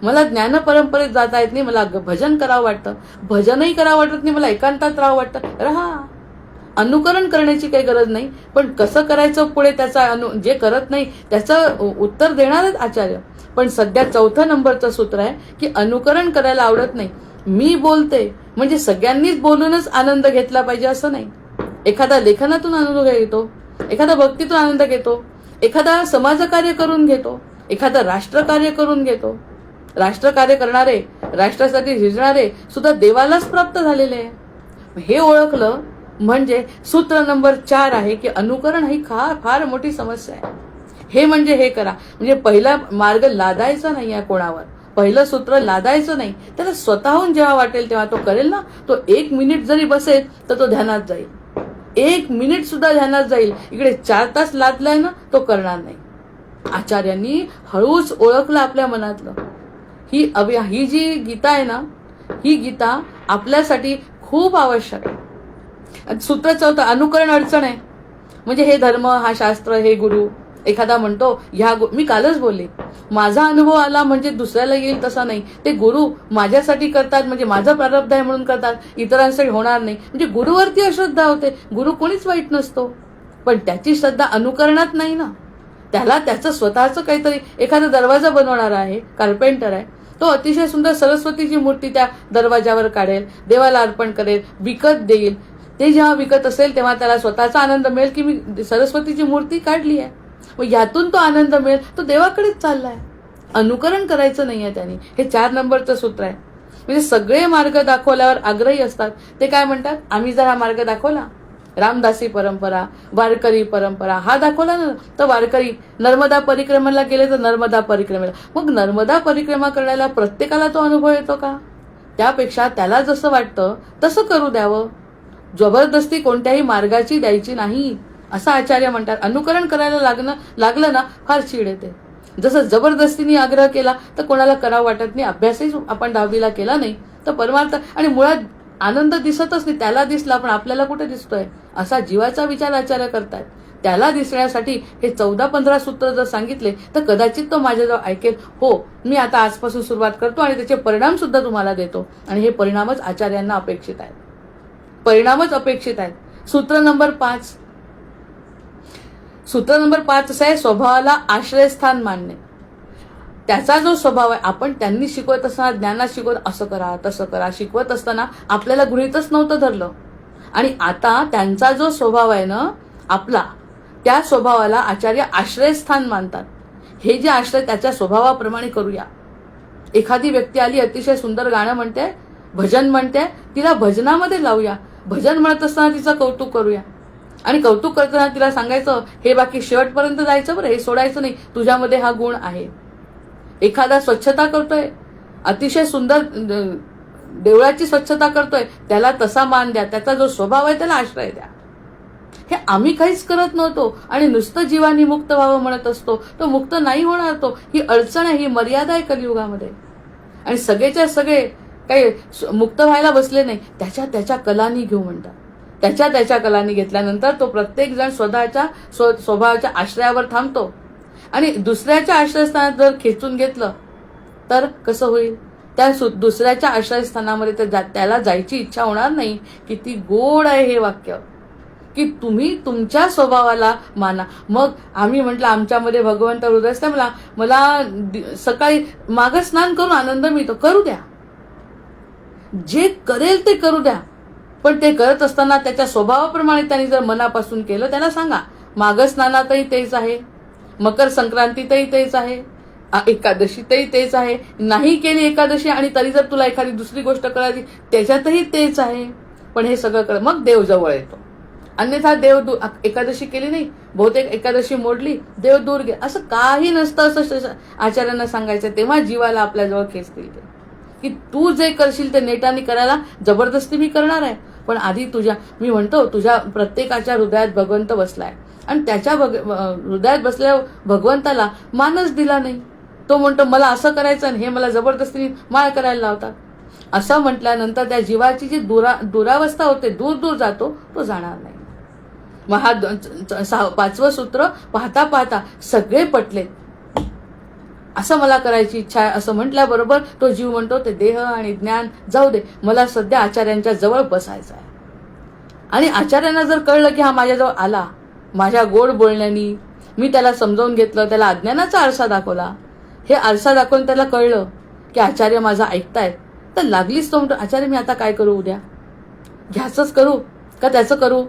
Speaker 1: मला ज्ञान परंपरेत जाता येत नाही, मला भजन करावं वाटतं, भजनही करावं वाटत नाही, मला एकांतात राहावं वाटतं, राहा. अनुकरण करण्याची काही गरज नाही, पण कसं करायचं पुढे त्याचा जे करत नाही त्याचं उत्तर देणारच आचार्य. पण सध्या 4 नंबरचं सूत्र आहे की अनुकरण करायला आवडत नाही. मी बोलते म्हणजे सगळ्यांनीच बोलूनच आनंद घेतला पाहिजे असं नाही. एखादा लेखनातून आनंद घेतो, एखादा भक्तीतून आनंद घेतो, एखादा समाजकार्य करून घेतो, एखादा राष्ट्रकार्य करून घेतो. राष्ट्रकार्य करणारे, राष्ट्रासाठी झिजणारे सुद्धा देवालाच प्राप्त झालेले आहे. हे ओळखलं म्हणजे सूत्र नंबर 4 आहे की अनुकरण ही फार मोठी समस्या आहे. हे म्हणजे हे करा, म्हणजे पहिला मार्ग लादायचा नाही आहे कोणावर, पहिलं सूत्र लादायचं नाही. त्याला स्वतःहून जेव्हा वाटेल तेव्हा तो करेल ना. तो 1 मिनिट जरी बसेल तर तो ध्यानात जाईल, 1 मिनिट सुद्धा ध्यानात जाईल. इकडे 4 तास लादलाय ना, तो करणार नाही. आचार्यांनी हळूच ओळखलं आपल्या मनातलं. ही जी गीता आहे ना, ही गीता आपल्यासाठी खूप आवश्यक आहे. सूत्र 4 अनुकरण अडचण आहे. म्हणजे हे धर्म, हा शास्त्र, हे गुरु. एखादा म्हणतो मी कालच बोलले, माझा अनुभव आला म्हणजे दुसऱ्याला येईल तसा नाही. ते गुरु माझ्यासाठी करतात म्हणजे माझं प्रारब्ध आहे म्हणून करतात, इतरांसाठी होणार नाही. म्हणजे गुरुवरती अश्रद्धा होते. गुरु कोणीच वाईट नसतो, पण त्याची श्रद्धा अनुकरणात नाही ना. त्याला त्याचं स्वतःचं काहीतरी, एखादा दरवाजा बनवणारा आहे, कार्पेंटर आहे, तो अतिशय सुंदर सरस्वतीची मूर्ती त्या दरवाजावर काढेल, देवाला अर्पण करेल, विकत देईल. ते जेव्हा विकत असेल तेव्हा त्याला स्वतःचा आनंद मिळेल की मी सरस्वतीची मूर्ती काढली आहे. मग यातून तो आनंद मिळेल, तो देवाकडेच चाललाय. अनुकरण करायचं नाहीये त्यांनी. हे 4 नंबरचं सूत्र आहे. म्हणजे सगळे मार्ग दाखवल्यावर आग्रही असतात. ते काय म्हणतात, आम्ही जर हा मार्ग दाखवला, रामदासी परंपरा, वारकरी परंपरा हा दाखवला ना, तर वारकरी नर्मदा परिक्रमेला गेले तर नर्मदा परिक्रमेला. मग नर्मदा परिक्रमा करण्याला प्रत्येकाला तो अनुभव येतो का? त्यापेक्षा त्याला जसं वाटतं तसं करू द्यावं. जबरदस्ती कोणत्याही मार्गाची द्यायची नाही असं आचार्य म्हणतात. अनुकरण करायला लागलं ना, फार चीड येते. जसं जबरदस्तीने आग्रह केला तर कोणाला करावं वाटत नाही. अभ्यासही आपण 10वीला केला नाही तर परमार्थ आणि मुळात आनंद दिसतच नाही. त्याला दिसला पण आपल्याला कुठे दिसतोय, असा जीवाचा विचार आचार्य करतायत. त्याला दिसण्यासाठी हे 14-15 सूत्र जर सांगितले तर कदाचित तो माझ्याजवळ ऐकेल. हो, मी आता आजपासून सुरुवात करतो आणि त्याचे परिणाम सुद्धा तुम्हाला देतो. आणि हे परिणामच आचार्यांना अपेक्षित आहेत, परिणामच अपेक्षित आहेत. सूत्र नंबर 5 असं आहे, स्वभावाला आश्रयस्थान मानणे. त्याचा जो स्वभाव आहे, आपण त्यांनी शिकवत असताना, ज्ञानात शिकवत असं करा तसं करा शिकवत असताना आपल्याला गृहीतच नव्हतं धरलं. आणि आता त्यांचा जो स्वभाव आहे ना आपला, त्या स्वभावाला आचार्य आश्रयस्थान मानतात. हे जे आश्रय त्याच्या स्वभावाप्रमाणे करूया. एखादी व्यक्ती आली, अतिशय सुंदर गाणं म्हणते, भजन म्हणते, तिला भजनामध्ये लावूया. भजन म्हणत असताना तिचं कौतुक करूया. आणि कौतुक करताना तिला सांगायचं, हे बाकी शेवटपर्यंत जायचं बरं, हे सोडायचं नाही, तुझ्यामध्ये हा गुण आहे. एखादा स्वच्छता करतोय, अतिशय सुंदर देवळाची स्वच्छता करतोय, त्याला तसा मान द्या. त्याचा जो स्वभाव आहे त्याला आश्रय द्या. हे आम्ही काहीच करत नव्हतो आणि नुसतं जीवानी मुक्त व्हावं म्हणत असतो. तो मुक्त नाही होणार. तो ही अडचण आहे, ही मर्यादा आहे कलियुगामध्ये. आणि सगळेच्या सगळे काही मुक्त व्हायला बसले नाही. त्याच्या कलानी घेऊ म्हणतात. त्याच्या कलानी घेतल्यानंतर तो प्रत्येक जण स्वतःच्या स्वभावाच्या आश्रयावर थांबतो. आणि दुसऱ्याच्या आश्रयस्थानात जर खेचून घेतलं तर कसं होईल? त्या दुसऱ्याच्या आश्रयस्थानामध्ये त्याला जायची इच्छा होणार नाही. किती गोड आहे हे वाक्य, की तुम्ही तुमच्या स्वभावाला माना. मग आम्ही म्हटलं आमच्यामध्ये भगवंत हृदय असते, मला सकाळी माघ स्नान करून आनंद मिळतो. करू द्या, जे करेल ते करू द्या. पण ते करत असताना त्याच्या स्वभावाप्रमाणे त्यांनी जर मनापासून केलं, त्याला सांगा माघ स्नानातही तेच आहे, मकर संक्रांतीतही तेच आहे, एकादशीतही तेच आहे. नाही केली एकादशी आणि तरी जर तुला एखादी दुसरी गोष्ट करायची त्याच्यातही तेच आहे. पण हे सगळं कर, मग देव जवळ येतो. अन्यथा देव एकादशी केली नाही, बहुतेक एकादशी मोडली, देव दूर गे, असं काही नसतं असं आचार्यांना सांगायचं. तेव्हा जीवाला आपल्याजवळ खेचतील ते, की तू जे करशील ते नेटाने करायला जबरदस्ती मी करणार आहे. पण आधी मी म्हणतो तुझ्या प्रत्येकाच्या हृदयात भगवंत बसलाय आणि त्याच्या हृदयात बसल्या भगवंताला मानच दिला नाही. तो म्हणतो मला असं करायचं आणि हे मला जबरदस्तीने माळ करायला लावतात. असं म्हटल्यानंतर त्या जीवाची जी दुरावस्था होते, दूर दूर जातो, तो जाणार नाही. मग हा 5वं सूत्र पाहता पाहता सगळे पटले. असं मला करायची इच्छा आहे असं म्हटल्याबरोबर तो जीव म्हणतो ते देह आणि ज्ञान जाऊ दे, मला सध्या आचार्यांच्या जवळ बसायचं आहे. आणि आचार्यांना जर कळलं की हा माझ्याजवळ आला, माझ्या गोड बोलण्यानी मी त्याला समजावून घेतलं, त्याला अज्ञानाचा आरसा दाखवला, हे आरसा दाखवून त्याला कळलं की आचार्य माझा ऐकतायत, तर लागलीच तो म्हणतो आचार्य मी आता काय करू, उद्या ह्याचंच करू का त्याचं करू,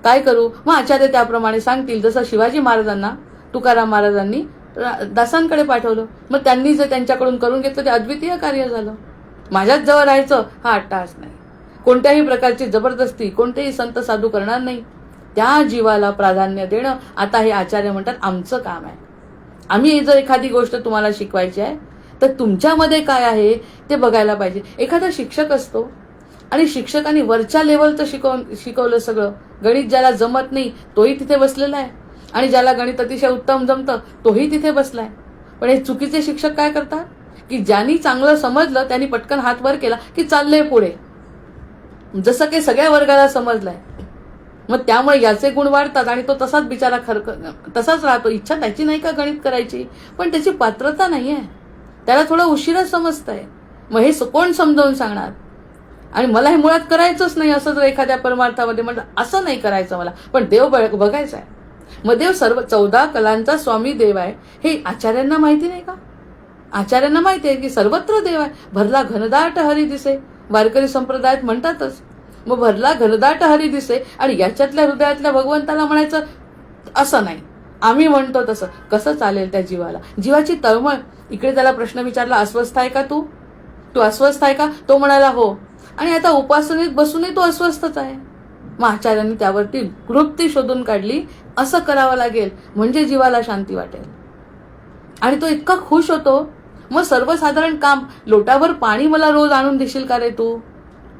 Speaker 1: काय करू. मग आचार्य त्याप्रमाणे सांगतील. जसं शिवाजी महाराजांना तुकाराम महाराजांनी दासांकडे पाठवलं, मग त्यांनी जर त्यांच्याकडून करून घेतलं ते अद्वितीय कार्य झालं. माझ्याच जवळ राहायचं हा अट्टाहास नाही, कोणत्याही प्रकारची जबरदस्ती कोणतेही संत साधू करणार नाही. त्या जीवाला प्राधान्य देणं आता हे आचार्य म्हणतात आमचं काम आहे. आम्ही जर एखादी गोष्ट तुम्हाला शिकवायची आहे तर तुमच्यामध्ये काय आहे ते बघायला पाहिजे. एखादा शिक्षक असतो आणि शिक्षकांनी वरच्या लेवलचं शिकवलं सगळं, गणित ज्याला जमत नाही तोही तिथे बसलेला आहे आणि ज्याला गणित अतिशय उत्तम जमतं तोही तिथे बसलाय. पण हे चुकीचे शिक्षक काय करतात की ज्यांनी चांगलं समजलं त्यांनी पटकन हात वर केला की चाललंय पुढे, जसं की सगळ्या वर्गाला समजलंय. मग त्यामुळे याचे गुण वाढतात आणि तो तसाच बिचारा तसाच राहतो. इच्छा त्याची नाही का गणित करायची, पण त्याची पात्रता नाहीये, त्याला थोडं उशिरा समजतंय. मग हे कोण समजावून सांगणार. आणि मला हे मुळात करायचंच नाही असं जर एखाद्या परमार्थामध्ये म्हणतात असं नाही करायचं मला, पण देव बघायचा आहे. मग देव सर्व 14 कलांचा स्वामी देव आहे हे आचार्यांना माहिती नाही का. आचार्यांना माहिती आहे की सर्वत्र देव आहे. भरला घनदाट हरी दिसे, वारकरी संप्रदायात म्हणतातच. मग भरला घनदाट हरी दिसे आणि याच्यातल्या हृदयातल्या भगवंताला म्हणायचं असं नाही, आम्ही म्हणतो तसं कसं चालेल. त्या जीवाला, जीवाची तळमळ. इकडे त्याला प्रश्न विचारला अस्वस्थ आहे का तू अस्वस्थ आहे का, तो म्हणाला हो. आणि आता उपासनेत बसूनही तो अस्वस्थच आहे. मग आचार्यांनी त्यावरती कृप्ती शोधून काढली, असं करावं लागेल म्हणजे जीवाला शांती वाटेल. आणि तो इतका खुश होतो. मग सर्वसाधारण काम, लोटावर पाणी मला रोज आणून देशील का रे तू,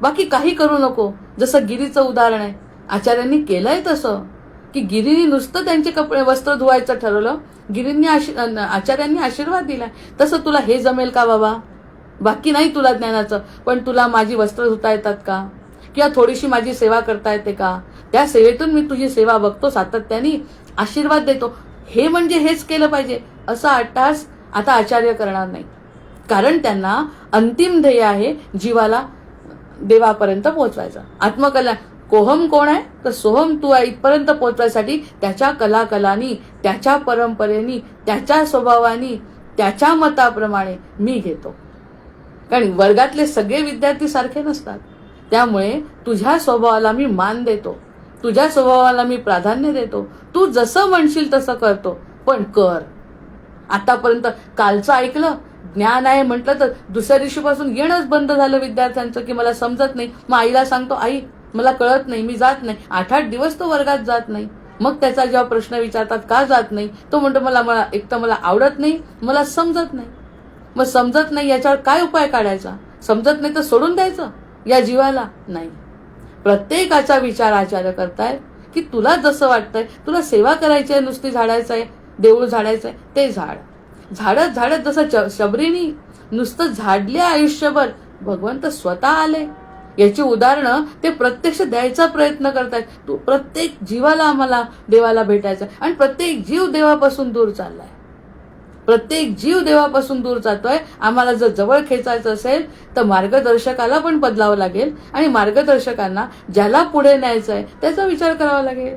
Speaker 1: बाकी काही करू नको. जसं गिरीचं उदाहरण आहे, आचार्यांनी केलंय तसं की गिरीने नुसतं त्यांचे कपडे वस्त्र धुवायचं ठरवलं, गिरींनी आचार्यांनी आशीर्वाद दिलाय. तसं तुला हे जमेल का बाबा, बाकी नाही तुला ज्ञानाचं, पण तुला माझी वस्त्र धुता येतात का, किंवा थोडीशी माझी सेवा करता येते का, त्या सेवेतून मी तुझी सेवा बघतो, सातत्याने आशीर्वाद देतो. हे म्हणजे हेच केलं पाहिजे असा अट्टाहास आता आचार्य करणार नाही. कारण त्यांना अंतिम ध्येय आहे जीवाला देवापर्यंत पोहोचवायचं. आत्मकल्याण. कोहम कोण आहे तर सोहम तू आहे. इथपर्यंत पोहोचवायसाठी त्याच्या कलाकलांनी, त्याच्या परंपरेनी, त्याच्या स्वभावानी, त्याच्या मताप्रमाणे मी घेतो. कारण वर्गातले सगळे विद्यार्थी सारखे नसतात. त्यामुळे तुझ्या स्वभावाला मी मान देतो, तुझ्या स्वभावाला मी प्राधान्य देतो. तू जसं म्हणशील तसं करतो, पण कर. आतापर्यंत कालचं ऐकलं, ज्ञान आहे म्हटलं तर दुसऱ्या दिवशीपासून येणंच बंद झालं विद्यार्थ्यांचं की मला समजत नाही. मग आईला सांगतो आई मला कळत नाही, मी जात नाही. 8-8 दिवस तो वर्गात जात नाही. मग त्याचा जेव्हा प्रश्न विचारतात का जात नाही, तो म्हणतो मला एक तर मला आवडत नाही, मला समजत नाही. मग समजत नाही याच्यावर काय उपाय काढायचा. समजत नाही तर सोडून द्यायचं या जीवाला नाही. प्रत्येकाचा विचार आचार्य करतायत की तुला जसं वाटतंय, तुला सेवा करायची आहे, नुसती झाडायचं आहे, देऊळ झाडायचं आहे, ते झाड. झाडत झाडत जसं शबरीनी नुसतं झाडले आयुष्यभर, भगवंत स्वतः आले. याची उदाहरणं ते प्रत्यक्ष द्यायचा प्रयत्न करतायत. तू प्रत्येक जीवाला आम्हाला देवाला भेटायचं आणि प्रत्येक जीव देवापासून दूर चाललाय. प्रत्येक जीव देवापासून दूर जातोय. आम्हाला जर जवळ खेचायचं असेल तर मार्गदर्शकाला पण बदलावं लागेल आणि मार्गदर्शकांना ज्याला पुढे न्यायचं आहे त्याचा विचार करावा लागेल.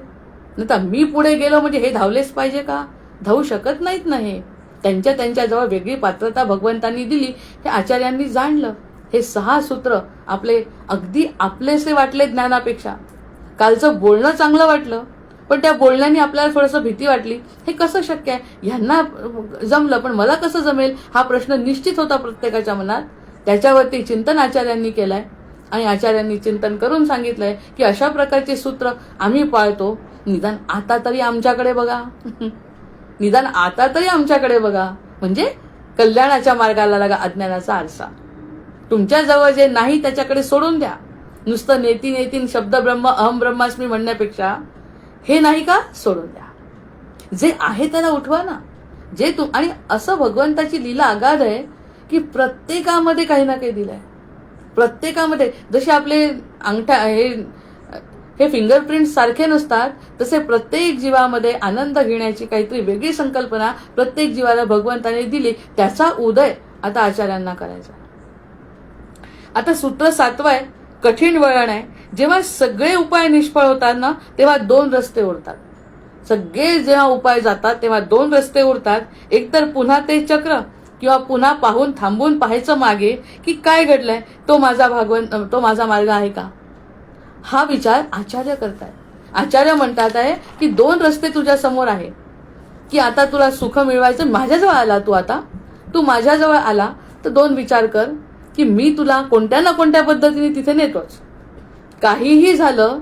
Speaker 1: नाही तर मी पुढे गेलो म्हणजे हे धावलेच पाहिजे का, धावू शकत नाहीत ना. हे त्यांच्याजवळ वेगळी पात्रता भगवंतांनी दिली, हे आचार्यांनी जाणलं. हे 6 सूत्र आपले अगदी आपलेसे वाटले ज्ञानापेक्षा. कालचं बोलणं चांगलं वाटलं, पण त्या बोलण्याने आपल्याला थोडंसं भीती वाटली. हे कसं शक्य आहे, ह्यांना जमलं पण मला कसं जमेल हा प्रश्न निश्चित होता प्रत्येकाच्या मनात. त्याच्यावरती चिंतन आचार्यांनी केलंय आणि आचार्यांनी चिंतन करून सांगितलंय की अशा प्रकारचे सूत्र आम्ही पाळतो. निदान आता तरी आमच्याकडे बघा, निदान आता तरी आमच्याकडे बघा. म्हणजे कल्याणाच्या मार्गाला लागा, अज्ञानाचा आरसा. तुमच्याजवळ जे नाही त्याच्याकडे सोडून द्या. नुसतं नेतीन शब्द ब्रह्म अहम ब्रह्मास्मी म्हणण्यापेक्षा हे नाही का सोडून द्या. जे आहे त्याला उठवा ना. जे आणि असं भगवंताची लीला अगाध आहे की प्रत्येकामध्ये काही ना काही दिलंय. प्रत्येकामध्ये जसे आपले अंगठ्या हे हे फिंगरप्रिंट सारखे नसतात, तसे प्रत्येक जीवामध्ये आनंद घेण्याची काहीतरी वेगळी संकल्पना प्रत्येक जीवाला भगवंताने दिली. त्याचा उदय आता आचार्यांना करायचा. आता सूत्र 7 आहे, कठीण वळण आहे. जेव्हा सगळे उपाय निष्फळ होतात ना, तेव्हा 2 रस्ते उरतात. सगळे जेव्हा उपाय जातात तेव्हा 2 रस्ते उरतात. एकतर पुन्हा ते चक्र, किंवा पुन्हा पाहून थांबून पाहायचं मागे की काय घडलंय, तो माझा मार्ग आहे का, हा विचार आचार्य करतायत. आचार्य म्हणतात आहे की 2 रस्ते तुझ्या समोर आहे. की आता तुला सुख मिळवायचं, माझ्याजवळ आला तू माझ्याजवळ आला तर 2 विचार कर की मी तुला कोणत्या ना कोणत्या पद्धतीने तिथे नेतोच. काहीही झालं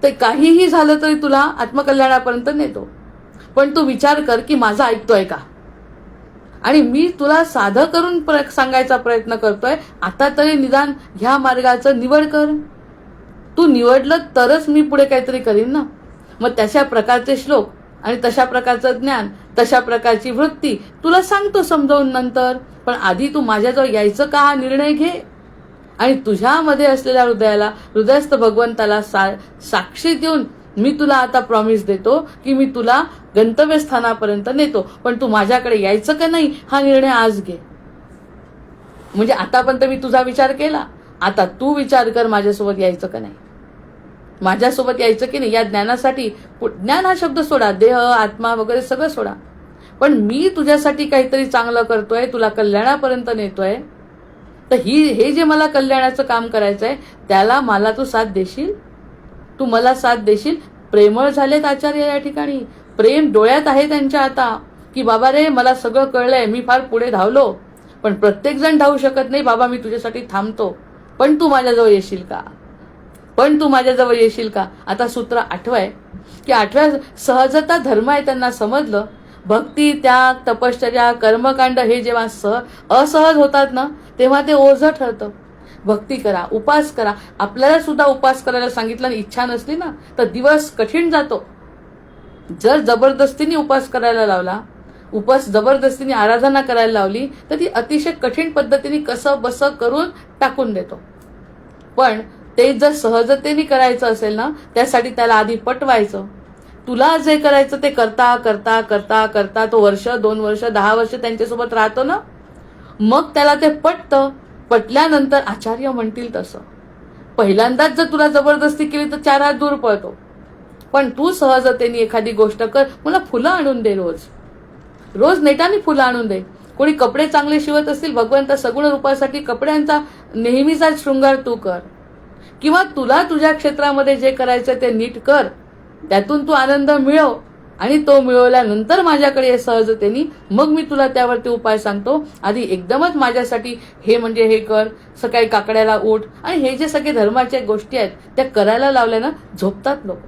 Speaker 1: तर काहीही झालं तरी तुला आत्मकल्याणापर्यंत नेतो. पण तू विचार कर की माझा ऐकतोय का, आणि मी तुला साधं करून सांगायचा प्रयत्न करतोय. आता तरी निदान ह्या मार्गाचं निवड कर. तू निवडलं तरच मी पुढे काहीतरी करीन ना. मग तशा प्रकारचे श्लोक आणि तशा प्रकारचं ज्ञान, तशा प्रकारची वृत्ती तुला सांगतो समजावून नंतर. पण आधी तू माझ्याजवळ यायचं का हा निर्णय घे. आणि तुझ्यामध्ये असलेल्या हृदयस्थ भगवंताला साक्षी देऊन मी तुला आता प्रॉमिस देतो की मी तुला गंतव्यस्थानापर्यंत नेतो. पण तू माझ्याकडे यायचं का नाही हा निर्णय आज घे. म्हणजे आतापर्यंत मी तुझा विचार केला, आता तू विचार कर माझ्यासोबत यायचं का नाही, माझ्यासोबत यायचं की नाही. या ज्ञानासाठी, ज्ञान हा शब्द सोडा, देह आत्मा वगैरे सगळं सोडा, पण मी तुझ्यासाठी काहीतरी चांगलं करतोय, तुला कल्याणापर्यंत नेतोय. तर हे जे मला कल्याणाचं काम करायचंय त्याला मला तू साथ देशील, तू मला साथ देशील. प्रेमळ झालेत आचार्य या ठिकाणी. प्रेम डोळ्यात आहे त्यांच्या आता की बाबा रे मला सगळं कळलंय, मी फार पुढे धावलो, पण प्रत्येक जण धावू शकत नाही. बाबा मी तुझ्यासाठी थांबतो, पण तू माझ्याजवळ येशील का, पण तू माझ्याजवळ येशील का. आता सूत्र 8 आहे की 8व्या सहजता धर्म आहे त्यांना समजलं. भक्ती, त्याग, तपश्चर्या, कर्मकांड हे जेव्हा असहज होतात ना तेव्हा ते ओझं ठरतं. भक्ती करा, उपास करा. आपल्याला सुद्धा उपास करायला सांगितलं आणि इच्छा नसली ना तर दिवस कठीण जातो. जर जबरदस्तीने उपास करायला लावला, जबरदस्तीने आराधना करायला लावली तर ती अतिशय कठीण पद्धतीने कसं बसं करून टाकून देतो. पण ते जर सहजतेने करायचं असेल ना त्यासाठी त्याला आधी पटवायचं. तुला जे करायचं ते करता करता करता करता तो वर्ष, 2 वर्ष, 10 वर्ष त्यांच्यासोबत राहतो ना, मग त्याला ते पटतं. पटल्यानंतर आचार्य म्हणतील तसं. पहिल्यांदाच जर तुला जबरदस्ती केली तर 4 हात दूर पळतो. पण तू सहजतेने एखादी गोष्ट कर. मला फुलं आणून दे, रोज नेटाने फुलं आणून दे. कोणी कपडे चांगले शिवत असतील, भगवंत सगुण रूपासाठी कपड्यांचा नेहमीचा शृंगार तू कर. किंवा तुला तुझ्या क्षेत्रामध्ये जे करायचं ते नीट कर, त्यातून तू आनंद मिळव. आणि तो मिळवल्यानंतर माझ्याकडे ये सहजतेने, मग मी तुला त्यावरती उपाय सांगतो. आधी एकदमच माझ्यासाठी हे म्हणजे हे कर, सकाळी काकड्याला उठ, आणि हे जे सगळे धर्माच्या गोष्टी आहेत त्या करायला लावल्यानं झोपतात लोक.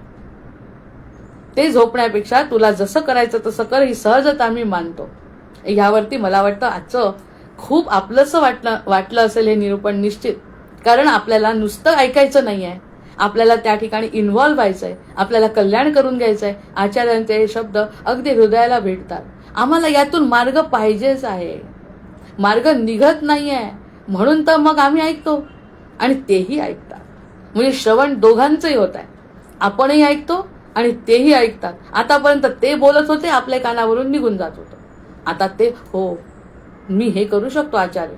Speaker 1: ते झोपण्यापेक्षा तुला जसं करायचं तसं कर, ही सहजता मी मानतो. ह्यावरती मला वाटतं आजचं खूप आपलंसं वाटलं असेल हे निरूपण निश्चित. कारण आपल्याला नुसतं ऐकायचं नाहीये, आपल्याला त्या ठिकाणी इन्व्हॉल्व्ह व्हायचंय, आपल्याला कल्याण करून घ्यायचंय. आचार्यांचे हे शब्द अगदी हृदयाला भेटतात. आम्हाला यातून मार्ग पाहिजेच आहे, मार्ग निघत नाहीये, म्हणून तर मग आम्ही ऐकतो आणि तेही ऐकतात. म्हणजे श्रवण दोघांचंही होत आहे. आपणही ऐकतो आणि तेही ऐकतात. आतापर्यंत ते बोलत होते, आपल्या कानावरून निघून जात होतं. आता ते हो मी हे करू शकतो आचार्य,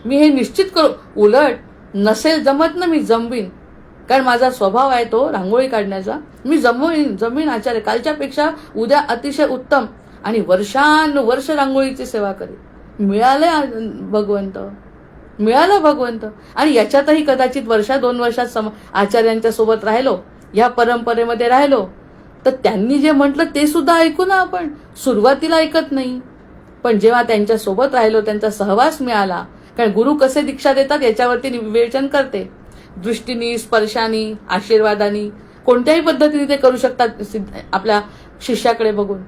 Speaker 1: मी हे निश्चित करू. उलट नसेल जमत ना मी जमवीन, कारण माझा स्वभाव आहे तो रांगोळी काढण्याचा. मी जमवीन आचार्य. कालच्यापेक्षा उद्या अतिशय उत्तम आणि वर्षानुवर्ष रांगोळीची सेवा करेल. मिळालं भगवंत. आणि याच्यातही कदाचित 1-2 वर्षात आचार्यांच्या सोबत राहिलो, या परंपरेमध्ये राहिलो, तर त्यांनी जे म्हटलं ते सुद्धा ऐकू ना आपण. सुरुवातीला ऐकत नाही, पण जेव्हा त्यांच्या सोबत राहिलो, त्यांचा सहवास मिळाला. कारण गुरु कसे दीक्षा देतात याच्यावरती विवेचन करते. दृष्टीनी, स्पर्शानी, आशीर्वादानी, कोणत्याही पद्धतीने ते करू शकतात आपल्या शिष्याकडे बघून.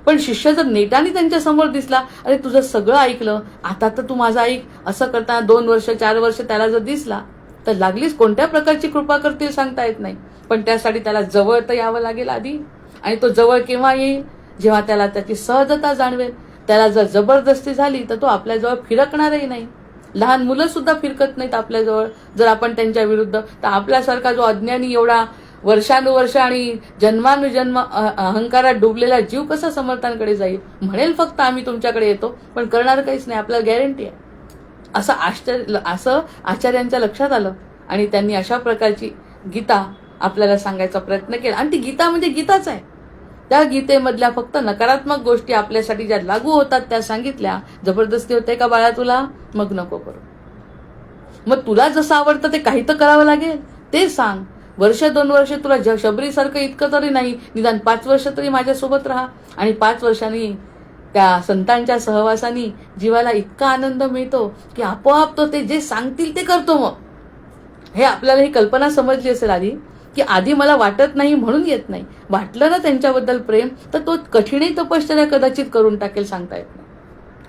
Speaker 1: पण शिष्य जर नेटाने त्यांच्या समोर दिसला, अरे तुझं सगळं ऐकलं, आता तर तू माझं ऐक, असं करताना 2 वर्ष 4 वर्ष त्याला जर दिसला तर लागलीच कोणत्या प्रकारची कृपा करतील सांगता येत नाही. पण त्यासाठी त्याला जवळ तर यावं लागेल आधी. आणि तो जवळ केव्हा येईल, जेव्हा त्याला त्याची सहजता जाणवेल. त्याला जर जबरदस्ती झाली तर तो आपल्याजवळ फिरकणारही नाही. लहान मुलं सुद्धा फिरकत नाहीत आपल्याजवळ जर आपण त्यांच्या विरुद्ध. तर आपल्यासारखा जो अज्ञानी एवढा वर्षानुवर्ष आणि जन्मानुजन्म अहंकारात डुबलेला जीव कसा समर्थांकडे जाईल? म्हणेल फक्त आम्ही तुमच्याकडे येतो, पण करणार काहीच नाही, आपल्याला गॅरंटी आहे. असं आचार्यांच्या लक्षात आलं आणि त्यांनी अशा प्रकारची गीता आपल्याला सांगायचा प्रयत्न केला. आणि ती गीता म्हणजे गीताच आहे. त्या गीतेमधल्या फक्त नकारात्मक गोष्टी आपल्यासाठी ज्या लागू होतात त्या सांगितल्या. जबरदस्ती होते का बाळा तुला? मग नको करू. मग तुला जसं आवडतं ते काही तर करावं लागेल, ते सांग. 1-2 वर्ष तुला शबरीसारखं इतकं तरी नाही, निदान 5 वर्ष तरी माझ्यासोबत राहा. आणि 5 वर्षांनी त्या संतांच्या सहवासाने जीवाला इतका आनंद मिळतो की आपोआप तो ते जे सांगतील ते करतो. मग हे आपल्याला ही कल्पना समजली असेल आधी, की आधी मला वाटत नाही म्हणून येत नाही. वाटलं ना त्यांच्याबद्दल प्रेम, तर तो कठीणही तपश्चर्या कदाचित करून टाकेल, सांगता येत नाही.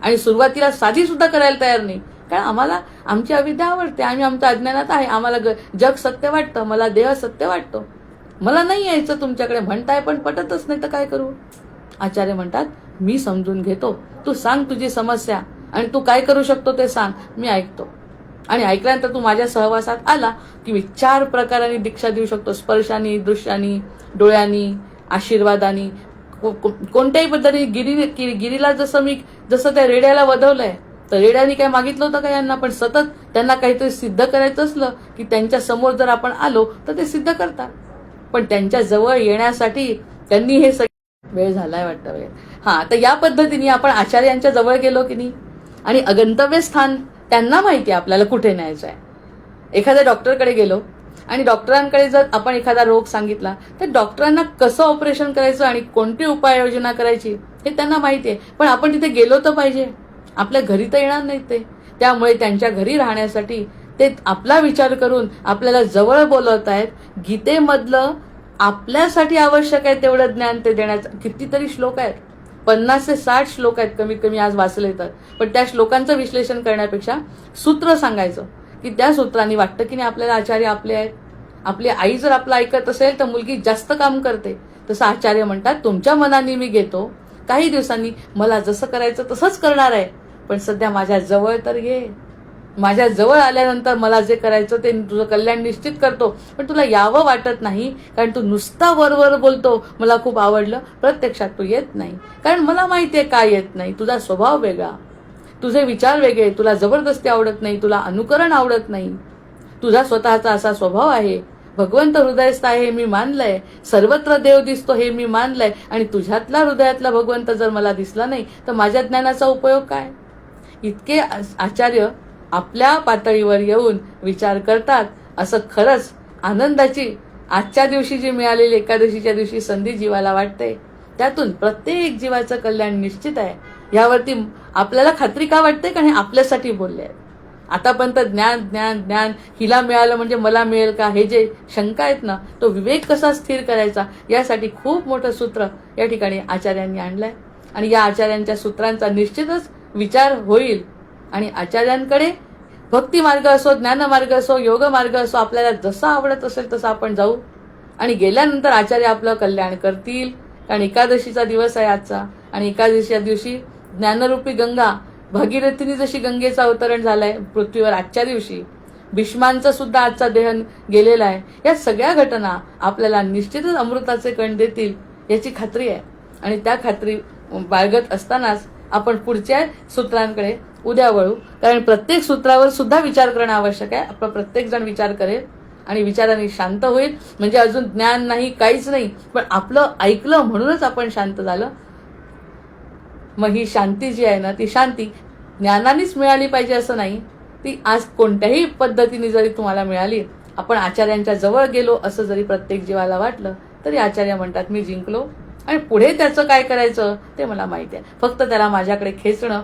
Speaker 1: आणि सुरुवातीला साधी सुद्धा करायला तयार नाही, कारण आम्हाला आमची अविद्या आवडते, आम्ही आमच्या अज्ञानात आहे, आम्हाला जग सत्य वाटतं, मला देह सत्य वाटतो, मला नाही यायचं तुमच्याकडे म्हणताय पण पटतच नाही, तर काय करू? आचार्य म्हणतात मी समजून घेतो, तू सांग तुझी समस्या आणि तू काय करू शकतो ते सांग, मी ऐकतो. आणि ऐकल्यानंतर तू माझ्या सहवासात आला की मी 4 प्रकारांनी दीक्षा देऊ शकतो. स्पर्शानी, दृश्यानी, डोळ्यांनी, आशीर्वादानी, कोणत्याही पद्धतीने. गिरीला जसं त्या रेड्याला वधवलंय, तर रेड्यानी काय मागितलं होतं का यांना? पण सतत त्यांना काहीतरी सिद्ध करायचं असलं की त्यांच्या समोर जर आपण आलो तर ते सिद्ध करतात. पण त्यांच्या जवळ येण्यासाठी त्यांनी हे वेळ झालाय वाटतं वेळ. तर या पद्धतीने आपण आचार्यांच्या जवळ गेलो की नाही, आणि अगंतव्य स्थान त्यांना माहिती आहे आपल्याला कुठे न्यायचं आहे. एखाद्या डॉक्टरकडे गेलो आणि डॉक्टरांकडे जर आपण एखादा रोग सांगितला तर डॉक्टरांना कसं ऑपरेशन करायचं आणि कोणती उपाययोजना करायची हे त्यांना माहिती आहे. पण आपण तिथे गेलो तर पाहिजे, आपल्या घरी तर येणार नाहीत ते. त्यामुळे त्यांच्या घरी राहण्यासाठी ते आपला विचार करून आपल्याला जवळ बोलवत आहेत. गीतेमधलं आपल्यासाठी आवश्यक आहे तेवढं ज्ञान ते देण्याचं कितीतरी श्लोक आहेत, 50 ते 60 श्लोक आहेत कमीत कमी आज वाचले तर. पण त्या श्लोकांचं विश्लेषण करण्यापेक्षा सूत्र सांगायचं की त्या सूत्रांनी वाटतं की नाही आपल्याला आचार्य आपले आहेत. आपली आई जर आपलं ऐकत असेल तर मुलगी जास्त काम करते. तसं आचार्य म्हणतात तुमच्या मनाने मी घेतो, काही दिवसांनी मला जसं करायचं तसंच करणार आहे, पण सध्या माझ्या जवळ तर ये. माझ्या जवळ आल्यानंतर मला जे करायचं ते तुझं कल्याण निश्चित करतो. पण तुला यावं वाटत नाही, कारण तू नुसता वरवर बोलतो मला खूप आवडलं, प्रत्यक्षात तू येत नाही. कारण मला माहिती आहे काय येत नाही, तुझा स्वभाव वेगळा, तुझे विचार वेगळे, तुला जबरदस्ती आवडत नाही, तुला अनुकरण आवडत नाही, तुझा स्वतःचा असा स्वभाव आहे. भगवंत हृदयस्थ आहे हे मी मानलंय, सर्वत्र देव दिसतो हे मी मानलंय, आणि तुझ्यातला हृदयातला भगवंत जर मला दिसला नाही तर माझ्या ज्ञानाचा उपयोग काय? इतके आचार्य आपल्या पातळीवर येऊन विचार करतात. असं खरंच आनंदाची आजच्या दिवशी जी मिळालेली एकादशीच्या दिवशी संधी जीवाला वाटते. त्यातून प्रत्येक जीवाचं कल्याण निश्चित आहे यावरती आपल्याला खात्री का वाटते? कारण हे आपल्यासाठी बोलले आहेत. आतापर्यंत ज्ञान ज्ञान ज्ञान, हिला मिळालं म्हणजे मला मिळेल का, हे जे शंका आहेत ना, तो विवेक कसा स्थिर करायचा यासाठी खूप मोठं सूत्र या ठिकाणी आचार्यांनी आणलंय. आणि या आचार्यांच्या सूत्रांचा निश्चितच विचार होईल. आणि आचार्यांकडे भक्ती मार्ग असो, ज्ञान मार्ग असो, योग मार्ग असो, आपल्याला जसं आवडत असेल तसं आपण जाऊ. आणि गेल्यानंतर आचार्य आपलं कल्याण करतील. कारण एकादशीचा दिवस आहे आजचा, आणि एकादशीच्या दिवशी ज्ञानरूपी गंगा, भगीरथीने जशी गंगेचं अवतरण झालंय पृथ्वीवर आजच्या दिवशी, भीष्मांचा सुद्धा आजचा देह गेलेला आहे. या सगळ्या घटना आपल्याला निश्चितच अमृताचे कण देतील याची खात्री आहे. आणि त्या खात्री बाळगत असतानाच आपण पुढच्या सूत्रांकडे उद्या वळू. कारण प्रत्येक सूत्रावर सुद्धा विचार करणं आवश्यक आहे. आपला प्रत्येक जण विचार करेल आणि विचाराने शांत होईल. म्हणजे अजून ज्ञान नाही, काहीच नाही, पण आपलं ऐकलं म्हणूनच आपण शांत झालं. मग ही शांती जी आहे ना, ती शांती ज्ञानानेच मिळाली पाहिजे असं नाही. ती आज कोणत्याही पद्धतीने जरी तुम्हाला मिळाली, आपण आचार्यांच्या जवळ गेलो असं जरी प्रत्येक जीवाला वाटलं, तरी आचार्य म्हणतात मी जिंकलो. आणि पुढे त्याचं काय करायचं ते मला माहिती आहे. फक्त त्याला माझ्याकडे खेचणं,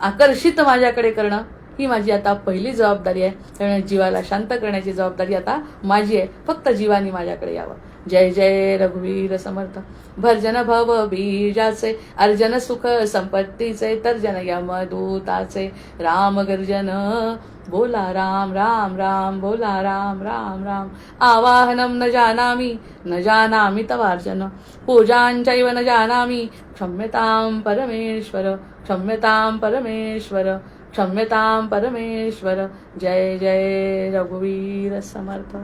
Speaker 1: आकर्षित माझ्याकडे करणं, ही माझी आता पहिली जबाबदारी आहे. त्यामुळे जीवाला शांत करण्याची जबाबदारी आता माझी आहे. फक्त जीवानी माझ्याकडे यावं. जय जय रघुवीर समर्थ. भर्जन भव बीजाचे, अर्जन सुख संपत्तीचे, तर्जन यमदूताचे, राम गर्जन बोला राम राम राम, बोला राम राम राम. आवाहनम न जानामि तवार्जन, पूजांचैव न जानामि, क्षम्यतां परमेश्वर, क्षम्यतां परमेश्वर. क्षम्यतां परमेश्वर. जय जय रघुवीर समर्थ.